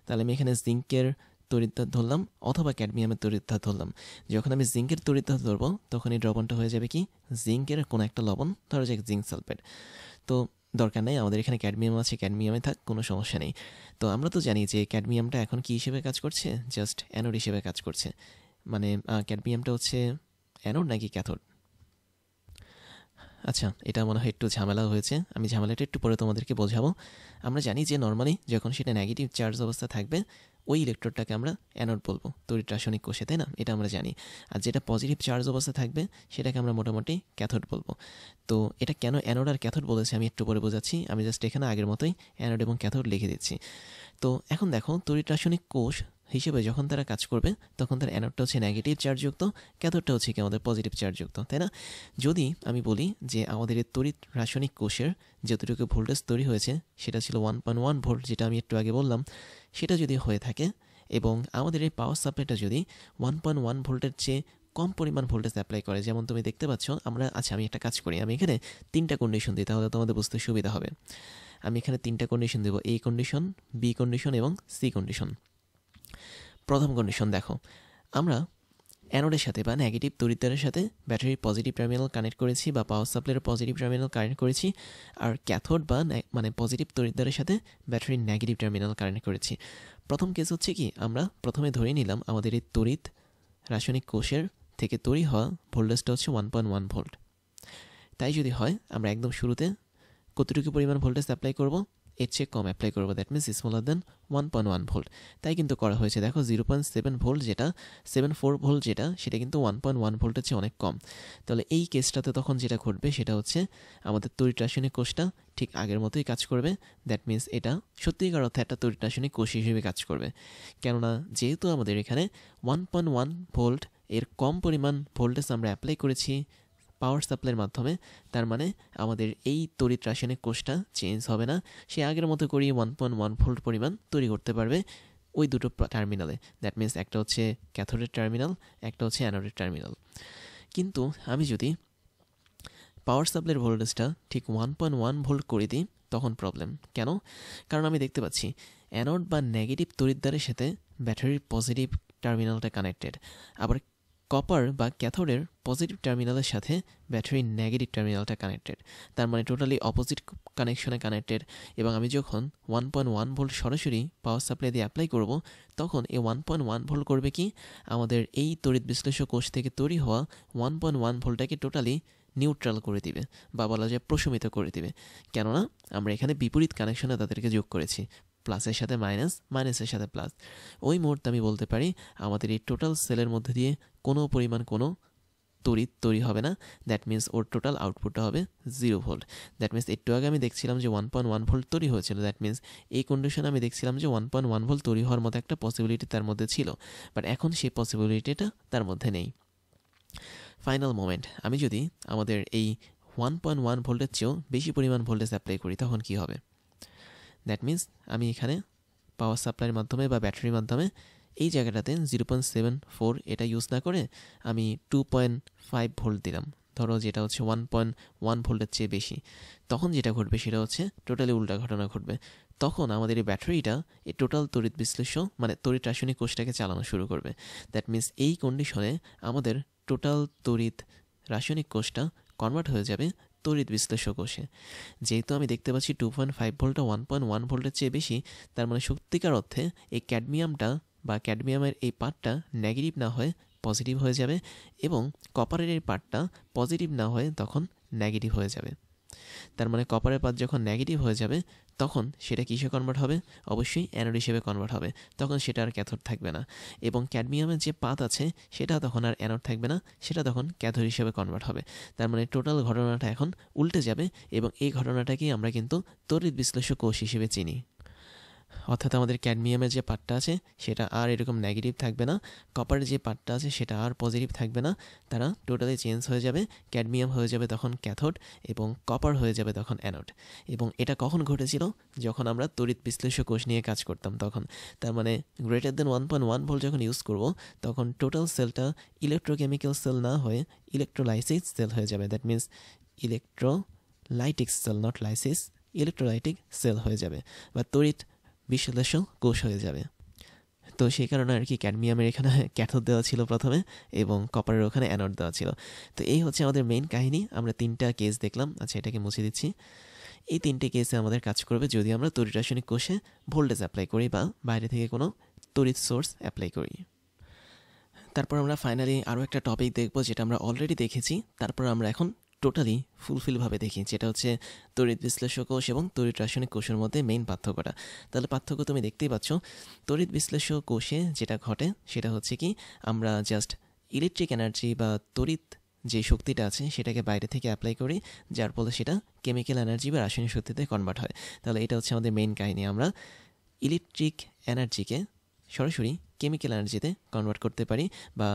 তাহলে আমি এখানে জিঙ্কের তড়িৎদ্বার ধরলাম অথবা ক্যাডমিয়ামের তড়িৎদ্বার ধরলাম। যখন আমি জিঙ্কের তড়িৎদ্বার ধরবো তখন এই দ্রবণটা হয়ে যাবে কি, জিঙ্কের কোনো একটা লবণ, ধরো যাক জিঙ্ক সালফেট। তো দরকার নেই, আমাদের এখানে ক্যাডমিয়াম আছে, ক্যাডমিয়ামে থাক, কোনো সমস্যা নেই। তো আমরা তো জানি যে ক্যাডমিয়ামটা এখন কি হিসেবে কাজ করছে, জাস্ট অ্যানোড হিসেবে কাজ করছে। মানে ক্যাডমিয়ামটা হচ্ছে অ্যানোড নাকি ক্যাথোড? আচ্ছা, এটা মনে হয় একটু ঝামেলা হয়েছে, আমি ঝামেলাটা একটু পরে তোমাদেরকে বোঝাবো। আমরা জানি যে নর্মালি যখন সেটা নেগেটিভ চার্জ অবস্থা থাকবে ওই ইলেকট্রোডটাকে আমরা অ্যানোড বলবো তড়িৎ রাসায়নিক কোষে, তাই না? এটা আমরা জানি। আর যেটা পজিটিভ চার্জ অবস্থা থাকবে সেটাকে আমরা মোটামুটি ক্যাথোড বলবো। তো এটা কেন অ্যানোড আর ক্যাথোড বলেছে আমি একটু পরে বোঝাচ্ছি। আমি জাস্ট এখানে আগের মতোই অ্যানোড এবং ক্যাথোড লিখে দিচ্ছি। তো এখন দেখো, তড়িৎ রাসায়নিক কোষ হিসেবে যখন তারা কাজ করবে তখন তার অ্যানোডটা হচ্ছে নেগেটিভ চার্জযুক্ত, ক্যাথোডটা হচ্ছে কি আমাদের পজিটিভ চার্জযুক্ত, তাই না? যদি আমি বলি যে আমাদের এই তড়িৎ রাসায়নিক কোষের যতটুকু ভোল্টেজ তৈরি হয়েছে সেটা ছিল 1.1 ভোল্ট, যেটা আমি একটু আগে বললাম, সেটা যদি হয়ে থাকে এবং আমাদের এই পাওয়ার সাপ্লাইটা যদি 1.1 ভোল্টের চেয়ে কম পরিমাণ ভোল্টেজ অ্যাপ্লাই করে, যেমন তুমি দেখতে পাচ্ছ আমরা, আচ্ছা আমি একটা কাজ করি, আমি এখানে 3টা কন্ডিশন দিই, তাহলে তোমাদের বুঝতে সুবিধা হবে। আমি এখানে 3টা কন্ডিশন দেবো, এ কন্ডিশন, বি কন্ডিশন এবং সি কন্ডিশন। প্রথম কন্ডিশন দেখো, আমরা অ্যানোডের সাথে বা নেগেটিভ তড়িৎদ্বারের সাথে ব্যাটারির পজিটিভ টার্মিনাল কানেক্ট করেছি বা পাওয়ার সাপ্লাইয়ের পজিটিভ টার্মিনাল কানেক্ট করেছি, আর ক্যাথোড বা মানে পজিটিভ তড়িৎদ্বারের সাথে ব্যাটারির নেগেটিভ টার্মিনাল কানেক্ট করেছি। প্রথম কেস হচ্ছে কি, আমরা প্রথমে ধরে নিলাম আমাদের এই তড়িৎ রাসায়নিক কোষের থেকে তৈরি হওয়া ভোল্টেজটা হচ্ছে 1.1 ভোল্ট। তাই যদি হয় আমরা একদম শুরুতে কতটুকু পরিমাণ ভোল্টেজ অ্যাপ্লাই করব, এর চেয়ে কম অ্যাপ্লাই করবো, that means smaller then 1.1 volt. তাই কিন্তু করা হয়েছে। দেখো 0.7 ভোল্ট যেটা, 74 ভোল্ট যেটা, সেটা কিন্তু 1.1 ভোল্টের চেয়ে অনেক কম। তাহলে এই কেসটাতে তখন যেটা ঘটবে সেটা হচ্ছে আমাদের তড়িৎ রাসায়নিক কোষটা ঠিক আগের মতোই কাজ করবে। দ্যাট মিনস এটা সত্যিকার অর্থে একটা তড়িৎ রাসায়নিক কোষ হিসেবে কাজ করবে। কেননা যেহেতু আমাদের এখানে 1.1 ভোল্ট এর কম পরিমাণ ভোল্টেজ আমরা অ্যাপ্লাই করেছি পাওয়ার সাপ্লাইয়ের মাধ্যমে, তার মানে আমাদের এই তড়িৎ রাসায়নিক কোষটা চেঞ্জ হবে না, সে আগের মতো করেই 1.1 ভোল্ট পরিমাণ তৈরি করতে পারবে ওই দুটো টার্মিনালে। দ্যাট মিনস একটা হচ্ছে ক্যাথোডের টার্মিনাল, একটা হচ্ছে অ্যানোডের টার্মিনাল। কিন্তু আমি যদি পাওয়ার সাপ্লাইয়ের ভোল্টেজটা ঠিক 1.1 ভোল্ট করে দিই তখন প্রবলেম। কেন? কারণ আমি দেখতে পাচ্ছি অ্যানোড বা নেগেটিভ তড়িৎদ্বারের সাথে ব্যাটারির পজিটিভ টার্মিনালটা কানেক্টেড, আবার কপার বা ক্যাথোডের পজিটিভ টার্মিনালের সাথে ব্যাটারির নেগেটিভ টার্মিনালটা কানেক্টেড। তার মানে টোটালি অপোজিট কানেকশনে কানেক্টেড। এবং আমি যখন 1.1 ভোল্ট সরাসরি পাওয়ার সাপ্লাই দিয়ে অ্যাপ্লাই করব, তখন এই 1.1 ভোল্ট করবে কি, আমাদের এই তড়িৎ বিশ্লেষক কোষ থেকে তৈরি হওয়া 1.1 ভোল্টটাকে টোটালি নিউট্রাল করে দিবে বা বলা যায় প্রশমিত করে দিবে। কেননা আমরা এখানে বিপরীত কানেকশনে তাদেরকে যোগ করেছি, প্লাসের সাথে মাইনাস, মাইনাসের সাথে প্লাস। ওই মুহূর্তে আমি বলতে পারি আমাদের এই টোটাল সেলের মধ্যে দিয়ে কোনো পরিমাণ কোনো তড়িৎ তৈরি হবে না। দ্যাট মিনস ওর টোটাল আউটপুটটা হবে 0 ভোল্ট। দ্যাট মিনস একটু আগে আমি দেখছিলাম যে 1.1 ভোল্ট তৈরি হয়েছিল, দ্যাট মিনস এই কন্ডিশনে আমি দেখছিলাম যে 1.1 ভোল্ট তৈরি হওয়ার মতো একটা পসিবিলিটি তার মধ্যে ছিল, বাট এখন সেই পসিবিলিটিটা তার মধ্যে নেই। ফাইনাল মোমেন্ট, আমি যদি আমাদের এই 1.1 ভোল্টের চেয়েও বেশি পরিমাণ ভোল্টেজ অ্যাপ্লাই করি তখন কি হবে? দ্যাট মিনস আমি এখানে পাওয়ার সাপ্লাইয়ের মাধ্যমে বা ব্যাটারির মাধ্যমে এই জায়গাটাতে 0.74 এটা ইউজ না করে আমি 2.5 ভোল্ট দিলাম, ধরো যেটা হচ্ছে 1.1 ভোল্টের চেয়ে বেশি। তখন যেটা ঘটবে সেটা হচ্ছে টোটালি উল্টা ঘটনা ঘটবে। তখন আমাদের এই ব্যাটারিটা এই টোটাল তড়িৎ বিশ্লেষণ মানে তড়িৎ রাসায়নিক কোষটাকে চালানো শুরু করবে। দ্যাট মিনস এই কন্ডিশনে আমাদের টোটাল তড়িৎ রাসায়নিক কোষটা কনভার্ট হয়ে যাবে তড়িৎ বিশ্লেষক কোষে। যেহেতু আমি দেখতে পাচ্ছি 2.5 ভোল্টটা 1.1 ভোল্টের চেয়ে বেশি, তার মানে সত্যিকার অর্থে এই ক্যাডমিয়ামটা বা ক্যাডমিয়ামের এই পার্টটা নেগেটিভ না হয়ে পজিটিভ হয়ে যাবে এবং কপারের এই পার্টটা পজিটিভ না হয়ে তখন নেগেটিভ হয়ে যাবে। তার মানে কপারের পাত যখন নেগেটিভ হয়ে যাবে তখন সেটা কিসে কনভার্ট হবে? অবশ্যই অ্যানোড হিসেবে কনভার্ট হবে, তখন সেটা আর ক্যাথোড থাকবে না। এবং ক্যাডমিয়ামের যে পাত আছে সেটা তখন আর অ্যানোড থাকবে না, সেটা তখন ক্যাথোড হিসেবে কনভার্ট হবে। তার মানে টোটাল ঘটনাটা এখন উল্টে যাবে, এবং এই ঘটনাটাকেই আমরা কিন্তু তড়িৎ বিশ্লেষ্য কোষ হিসেবে চিনি। অর্থাৎ আমাদের ক্যাডমিয়ামের যে পার্টটা আছে সেটা আর এরকম নেগেটিভ থাকবে না, কপারের যে পার্টটা আছে সেটা আর পজিটিভ থাকবে না, তারা টোটালি চেঞ্জ হয়ে যাবে। ক্যাডমিয়াম হয়ে যাবে তখন ক্যাথোড এবং কপার হয়ে যাবে তখন অ্যানোড। এবং এটা কখন ঘটেছিল? যখন আমরা তড়িৎ বিশ্লেষ্য কোষ নিয়ে কাজ করতাম তখন। তার মানে গ্রেটার দেন 1.1 ভোল্ট যখন ইউজ করব তখন টোটাল সেলটা ইলেকট্রোকেমিক্যাল সেল না হয়ে ইলেকট্রোলাইসিস সেল হয়ে যাবে। That means electrolytic cell, not lysis, electrolytic cell হয়ে যাবে বা তড়িৎ বিশ্লেষ্য কোষ হয়ে যাবে। তো সেই কারণে আর কি ক্যাডমিয়ামের এখানে ক্যাথোড দেওয়া ছিল প্রথমে এবং কপারের ওখানে অ্যানোড দেওয়া ছিল। তো এই হচ্ছে আমাদের মেইন কাহিনী। আমরা 3টা কেস দেখলাম। আচ্ছা, এটাকে মুছে দিচ্ছি। এই 3টে কেসে আমাদের কাজ করবে যদি আমরা তড়িৎ রাসায়নিক কোষে ভোল্টেজ অ্যাপ্লাই করি বা বাইরে থেকে কোনো তড়িৎ সোর্স অ্যাপ্লাই করি। তারপর আমরা ফাইনালি আরও একটা টপিক দেখব যেটা আমরা অলরেডি দেখেছি, তারপর আমরা এখন টোটালি ফুলফিলভাবে দেখি, যেটা হচ্ছে তড়িৎ বিশ্লেষ্য কোষ এবং তড়িৎ রাসায়নিক কোষের মধ্যে মেইন পার্থক্যটা। তাহলে পার্থক্য তুমি দেখতেই পাচ্ছ। তড়িৎ বিশ্লেষ্য কোষে যেটা ঘটে সেটা হচ্ছে কি, আমরা জাস্ট ইলেকট্রিক এনার্জি বা তড়িৎ যে শক্তিটা আছে সেটাকে বাইরে থেকে অ্যাপ্লাই করি, যার ফলে সেটা কেমিক্যাল এনার্জি বা রাসায়নিক শক্তিতে কনভার্ট হয়। তাহলে এটা হচ্ছে আমাদের মেইন কাহিনী। আমরা ইলেকট্রিক এনার্জিকে সরাসরি কেমিক্যাল এনার্জিতে কনভার্ট করতে পারি বা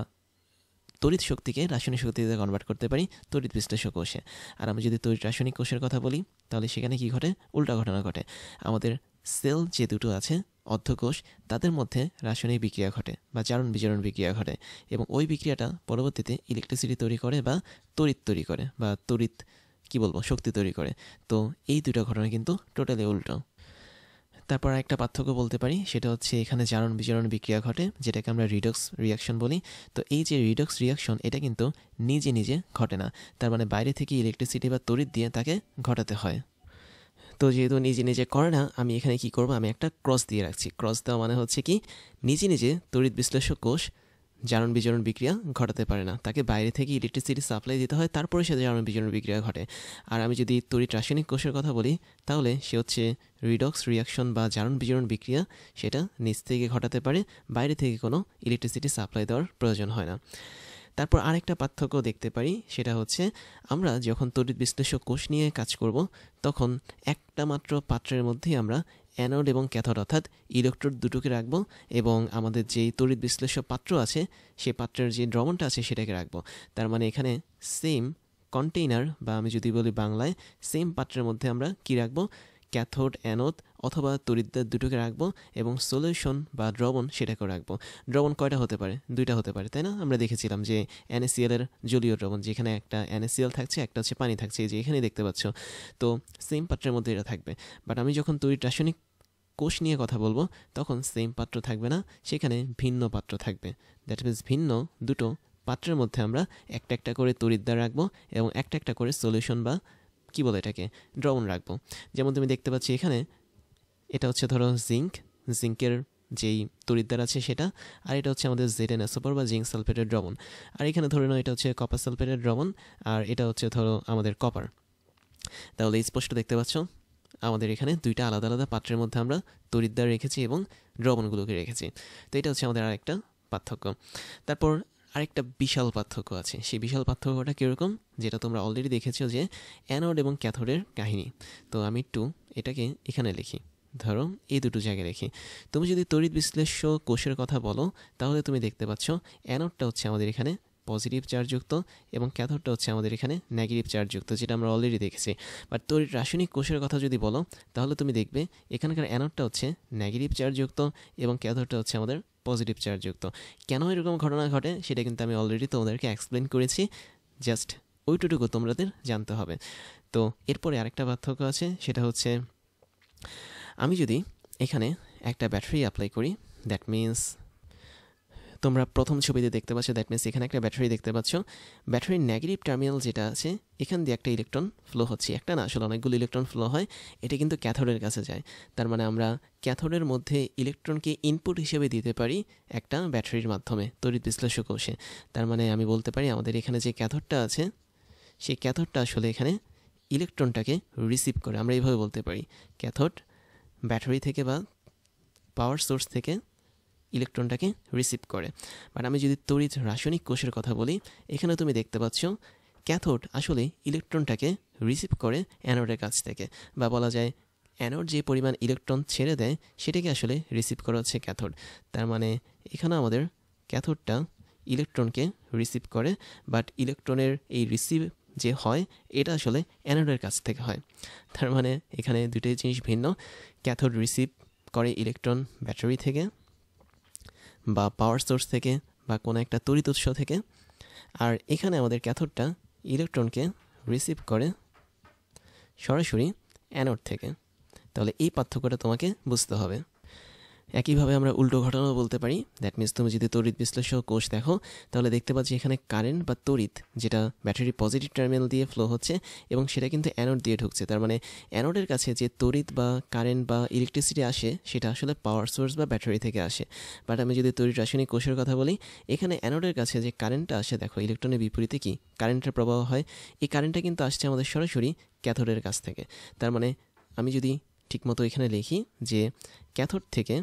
তড়িৎ শক্তিকে রাসায়নিক শক্তিতে কনভার্ট করতে পারি তড়িৎ বিশ্লেষ্য কোষে। আর আমি যদি তড়িৎ রাসায়নিক কোষের কথা বলি তাহলে সেখানে কি ঘটে? উল্টা ঘটনা ঘটে। আমাদের সেল যে দুটো আছে অর্ধকোষ, তাদের মধ্যে রাসায়নিক বিক্রিয়া ঘটে বা জারণ বিজারণ বিক্রিয়া ঘটে, এবং ওই বিক্রিয়াটা পরবর্তীতে ইলেকট্রিসিটি তৈরি করে বা তড়িৎ তৈরি করে বা তড়িৎ শক্তি তৈরি করে। তো এই দুটো ঘটনা কিন্তু টোটালি উল্টো। তারপর একটা পার্থক্য বলতে পারি, সেটা হচ্ছে এখানে জারণ বিজারণ বিক্রিয়া ঘটে, যেটাকে আমরা রিডক্স রিয়াকশন বলি। তো এই যে রিডক্স রিয়াকশন, এটা কিন্তু নিজে নিজে ঘটে না, তার মানে বাইরে থেকে ইলেকট্রিসিটি বা তড়িৎ দিয়ে তাকে ঘটাতে হয়। তো যেহেতু নিজে নিজে করে না, আমি এখানে কি করব, আমি একটা ক্রস দিয়ে রাখছি। ক্রস দেওয়া মানে হচ্ছে কি, নিজে নিজে তড়িৎ বিশ্লেষ্য কোষ জারণ বিজারণ বিক্রিয়া ঘটাতে পারে না, তাকে বাইরে থেকে ইলেকট্রিসিটি সাপ্লাই দিতে হয়, তারপরে সে জারণ বিজারণ বিক্রিয়া ঘটে। আর আমি যদি তড়িৎ রাসায়নিক কোষের কথা বলি তাহলে সে হচ্ছে রিডক্স রিয়াকশন বা জারণ বিজারণ বিক্রিয়া, সেটা নিচ থেকে ঘটাতে পারে, বাইরে থেকে কোনো ইলেকট্রিসিটি সাপ্লাই দেওয়ার প্রয়োজন হয় না। তারপর আরেকটা পার্থক্য দেখতে পারি, সেটা হচ্ছে আমরা যখন তড়িৎ বিশ্লেষ্য কোষ নিয়ে কাজ করব তখন একটা মাত্র পাত্রের মধ্যেই আমরা অ্যানোড এবং ক্যাথোড অর্থাৎ ইলেকট্রোড দুটোকে রাখবো, এবং আমাদের যেই তড়িৎ বিশ্লেষ্য পাত্র আছে সেই পাত্রের যে দ্রবণটা আছে সেটাকে রাখবো। তার মানে এখানে সেম কন্টেইনার বা আমি যদি বলি বাংলায় সেম পাত্রের মধ্যে আমরা কি রাখবো, ক্যাথোড অ্যানোড অথবা তড়িৎদ্বার দুটোকে রাখবো, এবং সলিউশন বা দ্রবণ সেটাকেও রাখবো। দ্রবণ কয়টা হতে পারে? 2টা হতে পারে, তাই না? আমরা দেখেছিলাম যে NaCl এর জলীয় দ্রবণ, যেখানে একটা NaCl থাকছে, একটা হচ্ছে পানি থাকছে, এই যে এখানে দেখতে পাচ্ছ। তো সেম পাত্রের মধ্যে এটা থাকবে। বাট আমি যখন তড়িৎ রাসায়নিক কোষ নিয়ে কথা বলবো তখন সেম পাত্র থাকবে না, সেখানে ভিন্ন পাত্র থাকবে। দ্যাট মিনস ভিন্ন দুটো পাত্রের মধ্যে আমরা একটা একটা করে তড়িৎদ্বার রাখবো এবং একটা একটা করে সলিউশন বা এটাকে দ্রবণ রাখবো। যেমন তুমি দেখতে পাচ্ছি এখানে, এটা হচ্ছে ধরো জিঙ্কের যেই তড়িৎদ্বার আছে সেটা, আর এটা হচ্ছে আমাদের ZnSO4 বা জিঙ্ক সালফেটের দ্রবণ। আর এখানে ধরে নাও এটা হচ্ছে কপার সালফেটের দ্রবণ, আর এটা হচ্ছে ধরো আমাদের কপার। তাহলে স্পষ্ট দেখতে পাচ্ছ আমাদের এখানে 2টা আলাদা আলাদা পাত্রের মধ্যে আমরা তড়িৎদ্বার রেখেছি এবং দ্রবণগুলোকে রেখেছি। তো এটা হচ্ছে আমাদের আরেকটা পার্থক্য। তারপর আরেকটা বিশাল পার্থক্য আছে। সেই বিশাল পার্থক্যটা কীরকম, যেটা তোমরা অলরেডি দেখেছো, যে অ্যানোড এবং ক্যাথোডের কাহিনী। তো আমি একটু এটাকে এখানে লিখি, ধরো এই দুটো জায়গায় রেখি। তুমি যদি তড়িৎ বিশ্লেষ্য কোষের কথা বলো তাহলে তুমি দেখতে পাচ্ছ অ্যানোডটা হচ্ছে আমাদের এখানে পজিটিভ চার্জযুক্ত এবং ক্যাথোডটা হচ্ছে আমাদের এখানে নেগেটিভ চার্জযুক্ত, যেটা আমরা অলরেডি দেখেছি। বাট তড়িৎ রাসায়নিক কোষের কথা যদি বলো তাহলে তুমি দেখবে এখানকার অ্যানোডটা হচ্ছে নেগেটিভ চার্জযুক্ত এবং ক্যাথোডটা হচ্ছে আমাদের পজিটিভ চার্জযুক্ত। কেন এরকম ঘটনা ঘটে সেটা কিন্তু আমি অলরেডি তোমাদেরকে এক্সপ্লেন করেছি, জাস্ট ওইটুকু তোমাদের জানতে হবে। তো এরপরে আরেকটা পার্থক্য আছে, সেটা হচ্ছে আমি যদি এখানে একটা ব্যাটারি অ্যাপ্লাই করি, দ্যাট মিন্স তোমরা প্রথম ছবিতে দেখতে পাচ্ছ, দ্যাট মিনস এখানে একটা ব্যাটারি দেখতে পাচ্ছ। ব্যাটারির নেগেটিভ টার্মিনাল যেটা আছে এখান দিয়ে একটা ইলেকট্রন ফ্লো হচ্ছে, একটা না আসলে অনেকগুলো ইলেকট্রন ফ্লো হয়, এটা কিন্তু ক্যাথোডের কাছে যায়। তার মানে আমরা ক্যাথোডের মধ্যে ইলেকট্রনকে ইনপুট হিসেবে দিতে পারি একটা ব্যাটারির মাধ্যমে তড়িৎ বিশ্লেষ্য কোষে। তার মানে আমি বলতে পারি আমাদের এখানে যে ক্যাথোডটা আছে সেই ক্যাথোডটা আসলে এখানে ইলেকট্রনটাকে রিসিভ করে, আমরা এইভাবে বলতে পারি ক্যাথোড ব্যাটারি থেকে বা পাওয়ার সোর্স থেকে ইলেকট্রনটাকে রিসিভ করে। বাট আমি যদি তড়িৎ রাসায়নিক কোষের কথা বলি, এখানে তুমি দেখতে পাচ্ছ ক্যাথোড আসলে ইলেকট্রনটাকে রিসিভ করে অ্যানোডের কাছ থেকে, বা বলা যায় অ্যানোড যে পরিমাণ ইলেকট্রন ছেড়ে দেয় সেটাকে আসলে রিসিভ করা হচ্ছে ক্যাথোড। তার মানে এখানে আমাদের ক্যাথোডটা ইলেকট্রনকে রিসিভ করে, বাট ইলেকট্রনের এই রিসিভ যে হয় এটা আসলে অ্যানোডের কাছ থেকে হয়। তার মানে এখানে দুটোই জিনিস ভিন্ন। ক্যাথোড রিসিভ করে ইলেকট্রন ব্যাটারি থেকে বা পাওয়ার সোর্স থেকে বা কোনো একটা তড়িৎ উৎস থেকে, আর এখানে আমাদের ক্যাথোডটা ইলেকট্রনকে রিসিভ করে সরাসরি অ্যানোড থেকে। তাহলে এই পার্থক্যটা তোমাকে বুঝতে হবে। একইভাবে আমরা উল্টো ঘটনাও বলতে পারি। দ্যাট মিনস তুমি যদি তড়িৎ বিশ্লেষক কোষ দেখো তাহলে দেখতে পাচ্ছি এখানে কারেন্ট বা তড়িৎ যেটা ব্যাটারির পজিটিভ টার্মিনাল দিয়ে ফ্লো হচ্ছে এবং সেটা কিন্তু অ্যানোড দিয়ে ঢুকছে। তার মানে অ্যানোডের কাছে যে তড়িৎ বা কারেন্ট বা ইলেকট্রিসিটি আসে সেটা আসলে পাওয়ার সোর্স বা ব্যাটারি থেকে আসে। বাট আমি যদি তড়িৎ রাসায়নিক কোষের কথা বলি, এখানে অ্যানোডের কাছে যে কারেন্টটা আসে, দেখো ইলেকট্রনের বিপরীতে কি কারেন্টের প্রবাহ হয়, এই কারেন্টটা কিন্তু আসছে আমাদের সরাসরি ক্যাথোডের কাছ থেকে। তার মানে আমি যদি ঠিকমতো এখানে লিখি যে ক্যাথোড থেকে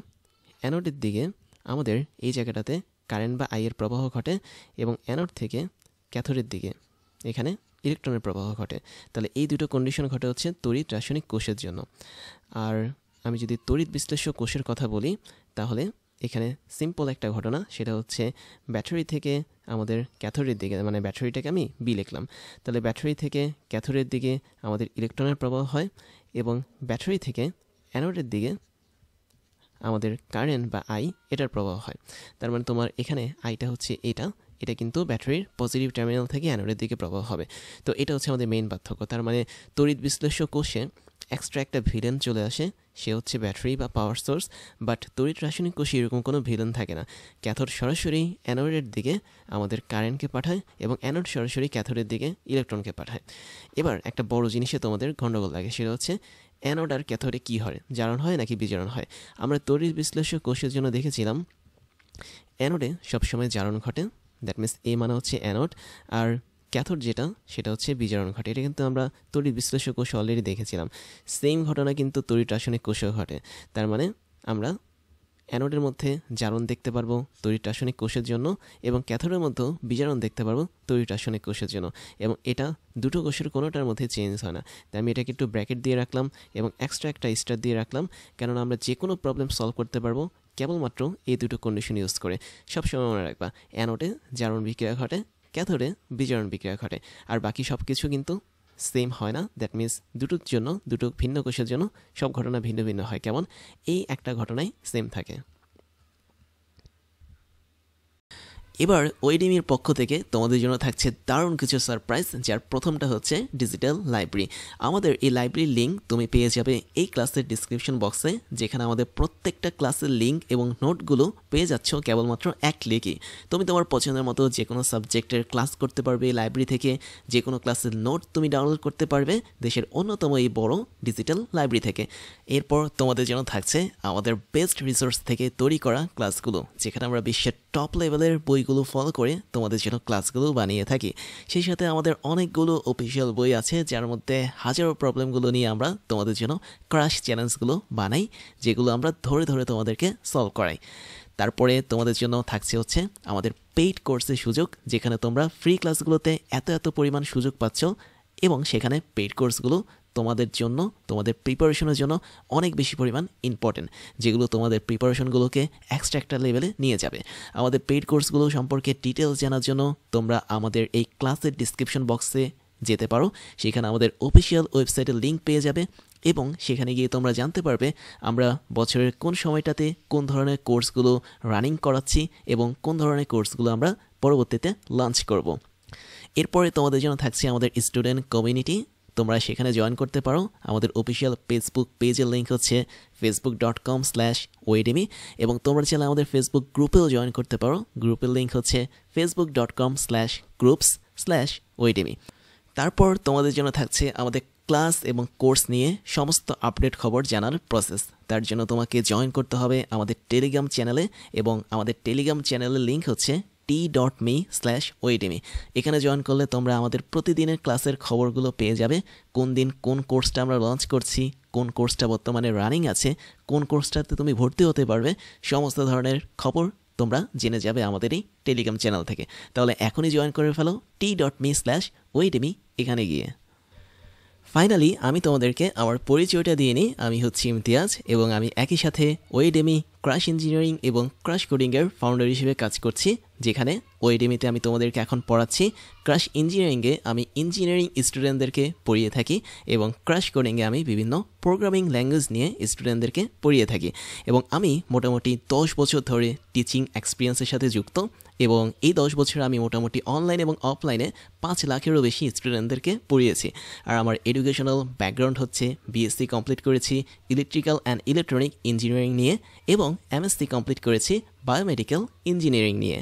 অ্যানোডের দিকে আমাদের এই জায়গাটাতে কারেন্ট বা আইয়ের প্রবাহ ঘটে এবং অ্যানোড থেকে ক্যাথোডের দিকে এখানে ইলেকট্রনের প্রবাহ ঘটে। তাহলে এই দুটো কন্ডিশন ঘটে হচ্ছে তড়িৎ রাসায়নিক কোষের জন্য। আর আমি যদি তড়িৎ বিশ্লেষক কোষের কথা বলি তাহলে এখানে সিম্পল একটা ঘটনা, সেটা হচ্ছে ব্যাটারি থেকে আমাদের ক্যাথোডের দিকে, মানে ব্যাটারিটাকে আমি বি লিখলাম, তাহলে ব্যাটারি থেকে ক্যাথোডের দিকে আমাদের ইলেকট্রনের প্রবাহ হয় এবং ব্যাটারি থেকে অ্যানোডের দিকে আমাদের কারেন্ট বা আই এটার প্রবাহ হয়। তার মানে তোমার এখানে আইটা হচ্ছে এটা কিন্তু ব্যাটারির পজিটিভ টার্মিনাল থেকে অ্যানোডের দিকে প্রবাহ হবে। তো এটা হচ্ছে আমাদের মেইন পার্থক্য। তার মানে তড়িৎ বিশ্লেষক কোষে এক্সট্রা একটা ভিলেন চলে আসে, সে হচ্ছে ব্যাটারি বা পাওয়ার সোর্স। বাট তড়িৎ রাসায়নিক কোষে এরকম কোনো ভিলেন থাকে না। ক্যাথোড সরাসরি অ্যানোডের দিকে আমাদের কারেন্টকে পাঠায় এবং অ্যানোড সরাসরি ক্যাথোডের দিকে ইলেকট্রনকে পাঠায়। এবার একটা বড় জিনিসে তোমাদের গণ্ডগোল লাগে, সেটা হচ্ছে অ্যানোড আর ক্যাথোডে কী হয়, জারণ হয় নাকি বিজারণ হয়। আমরা তড়িৎ বিশ্লেষক কোষের জন্য দেখেছিলাম অ্যানোডে সবসময় জারণ ঘটে, দ্যাট মিনস এ মানে হচ্ছে অ্যানোড, আর ক্যাথোড যেটা সেটা হচ্ছে বিজারণ ঘটে। এটা কিন্তু আমরা তড়িৎ বিশ্লেষক কোষে অলরেডি দেখেছিলাম। সেম ঘটনা কিন্তু তড়িৎ রাসায়নিক কোষেও ঘটে। তার মানে আমরা অ্যানোডের মধ্যে জারণ দেখতে পারবো তড়িৎ রাসায়নিক কোষের জন্য এবং ক্যাথোডের মধ্যেও বিজারণ দেখতে পারবো তড়িৎ রাসায়নিক কোষের জন্য, এবং এটা দুটো কোষের কোনোটার মধ্যে চেঞ্জ হয় না। তাই আমি এটাকে একটু ব্র্যাকেট দিয়ে রাখলাম এবং এক্সট্রা একটা স্টার দিয়ে রাখলাম, কেননা আমরা যে কোনো প্রবলেম সলভ করতে পারবো কেবলমাত্র এই দুটো কন্ডিশন ইউজ করে। সবসময় মনে রাখবা অ্যানোডে জারণ বিক্রিয়া ঘটে, ক্যাথোডে বিজারণ বিক্রিয়া ঘটে, আর বাকি সব কিছু কিন্তু সেম হয় না। দ্যাট মিনস দুটোর জন্য, দুটো ভিন্ন কোষের জন্য সব ঘটনা ভিন্ন ভিন্ন হয়। কেমন এই একটা ঘটনাই সেম থাকে। এবার ওয়েডিমির পক্ষ থেকে তোমাদের জন্য থাকছে দারুণ কিছু সারপ্রাইজ, যার প্রথমটা হচ্ছে ডিজিটাল লাইব্রেরি। আমাদের এই লাইব্রেরির লিঙ্ক তুমি পেয়ে যাবে এই ক্লাসের ডিসক্রিপশন বক্সে, যেখানে আমাদের প্রত্যেকটা ক্লাসের লিঙ্ক এবং নোটগুলো পেয়ে যাচ্ছ কেবলমাত্র এক ক্লিকে। তুমি তোমার পছন্দের মতো যে কোনো সাবজেক্টের ক্লাস করতে পারবে এই লাইব্রেরি থেকে, যে কোনো ক্লাসের নোট তুমি ডাউনলোড করতে পারবে দেশের অন্যতম এই বড় ডিজিটাল লাইব্রেরি থেকে। এরপর তোমাদের জন্য থাকছে আমাদের বেস্ট রিসোর্স থেকে তৈরি করা ক্লাসগুলো, যেখানে আমরা বিশ্বের টপ লেভেলের বইগুলো ফলো করে তোমাদের জন্য ক্লাসগুলো বানিয়ে থাকি। সেই সাথে আমাদের অনেকগুলো অফিসিয়াল বই আছে, যার মধ্যে হাজারো প্রবলেমগুলো নিয়ে আমরা তোমাদের জন্য ক্রাশ চ্যালেঞ্জগুলো বানাই, যেগুলো আমরা ধরে ধরে তোমাদেরকে সলভ করাই। তারপরে তোমাদের জন্য থাকছে হচ্ছে আমাদের পেইড কোর্সের সুযোগ, যেখানে তোমরা ফ্রি ক্লাসগুলোতে এত পরিমাণ সুযোগ পাচ্ছ, এবং সেখানে পেইড কোর্সগুলো তোমাদের জন্য, তোমাদের প্রিপারেশনের জন্য অনেক বেশি পরিমাণ ইম্পর্টেন্ট, যেগুলো তোমাদের প্রিপারেশনগুলোকে এক্সট্রা একটা লেভেলে নিয়ে যাবে। আমাদের পেইড কোর্সগুলো সম্পর্কে ডিটেলস জানার জন্য তোমরা আমাদের এই ক্লাসের ডিসক্রিপশন বক্সে যেতে পারো। সেখানে আমাদের অফিসিয়াল ওয়েবসাইটের লিঙ্ক পেয়ে যাবে এবং সেখানে গিয়ে তোমরা জানতে পারবে আমরা বছরের কোন সময়টাতে কোন ধরনের কোর্সগুলো রানিং করাচ্ছি এবং কোন ধরনের কোর্সগুলো আমরা পরবর্তীতে লঞ্চ করব। এরপরে তোমাদের জন্য থাকছে আমাদের স্টুডেন্ট কমিউনিটি, তোমরা সেখানে জয়েন করতে পারো। আমাদের অফিসিয়াল ফেসবুক পেজের লিঙ্ক হচ্ছে facebook.com/oedemy, এবং তোমরা চাইলে আমাদের ফেসবুক গ্রুপেও জয়েন করতে পারো। গ্রুপের লিঙ্ক হচ্ছে facebook.com/groups/oedemy। তারপর তোমাদের জন্য থাকছে আমাদের ক্লাস এবং কোর্স নিয়ে সমস্ত আপডেট খবর জানার প্রসেস। তার জন্য তোমাকে জয়েন করতে হবে আমাদের টেলিগ্রাম চ্যানেলে, এবং আমাদের টেলিগ্রাম চ্যানেলের লিঙ্ক হচ্ছে t.me/oedemy। এখানে জয়েন করলে তোমরা আমাদের প্রতিদিনের ক্লাসের খবরগুলো পেয়ে যাবে, কোন দিন কোন কোর্সটা আমরা লঞ্চ করছি, কোন কোর্সটা বর্তমানে রানিং আছে, কোন কোর্সটাতে তুমি ভর্তি হতে পারবে, সমস্ত ধরনের খবর তোমরা জেনে যাবে আমাদের এই টেলিগ্রাম চ্যানেল থেকে। তাহলে এখনই জয়েন করে ফেলো t.me/oedemy এখানে গিয়ে। ফাইনালি আমি তোমাদেরকে আমার পরিচয়টা দিয়ে নিই। আমি হচ্ছি ইমতিয়াজ এবং আমি একই সাথে ওয়েডেমি, ক্রাশ ইঞ্জিনিয়ারিং এবং ক্রাশ কোডিংয়ের ফাউন্ডার হিসেবে কাজ করছি, যেখানে ওয়েডেমিতে আমি তোমাদেরকে এখন পড়াচ্ছি, ক্রাশ ইঞ্জিনিয়ারিংয়ে আমি ইঞ্জিনিয়ারিং স্টুডেন্টদেরকে পড়িয়ে থাকি এবং ক্রাশ কোডিংয়ে আমি বিভিন্ন প্রোগ্রামিং ল্যাঙ্গুয়েজ নিয়ে স্টুডেন্টদেরকে পড়িয়ে থাকি। এবং আমি মোটামুটি 10 বছর ধরে টিচিং এক্সপিরিয়েন্সের সাথে যুক্ত এবং এই 10 বছর আমি মোটামুটি অনলাইন এবং অফলাইনে 5 লাখেরও বেশি স্টুডেন্টদেরকে পড়িয়েছি। আর আমার এডুকেশনাল ব্যাকগ্রাউন্ড হচ্ছে বিএসসি কমপ্লিট করেছি ইলেকট্রিক্যাল অ্যান্ড ইলেকট্রনিক ইঞ্জিনিয়ারিং নিয়ে এবং এমএসসি কমপ্লিট করেছি বায়োমেডিক্যাল ইঞ্জিনিয়ারিং নিয়ে।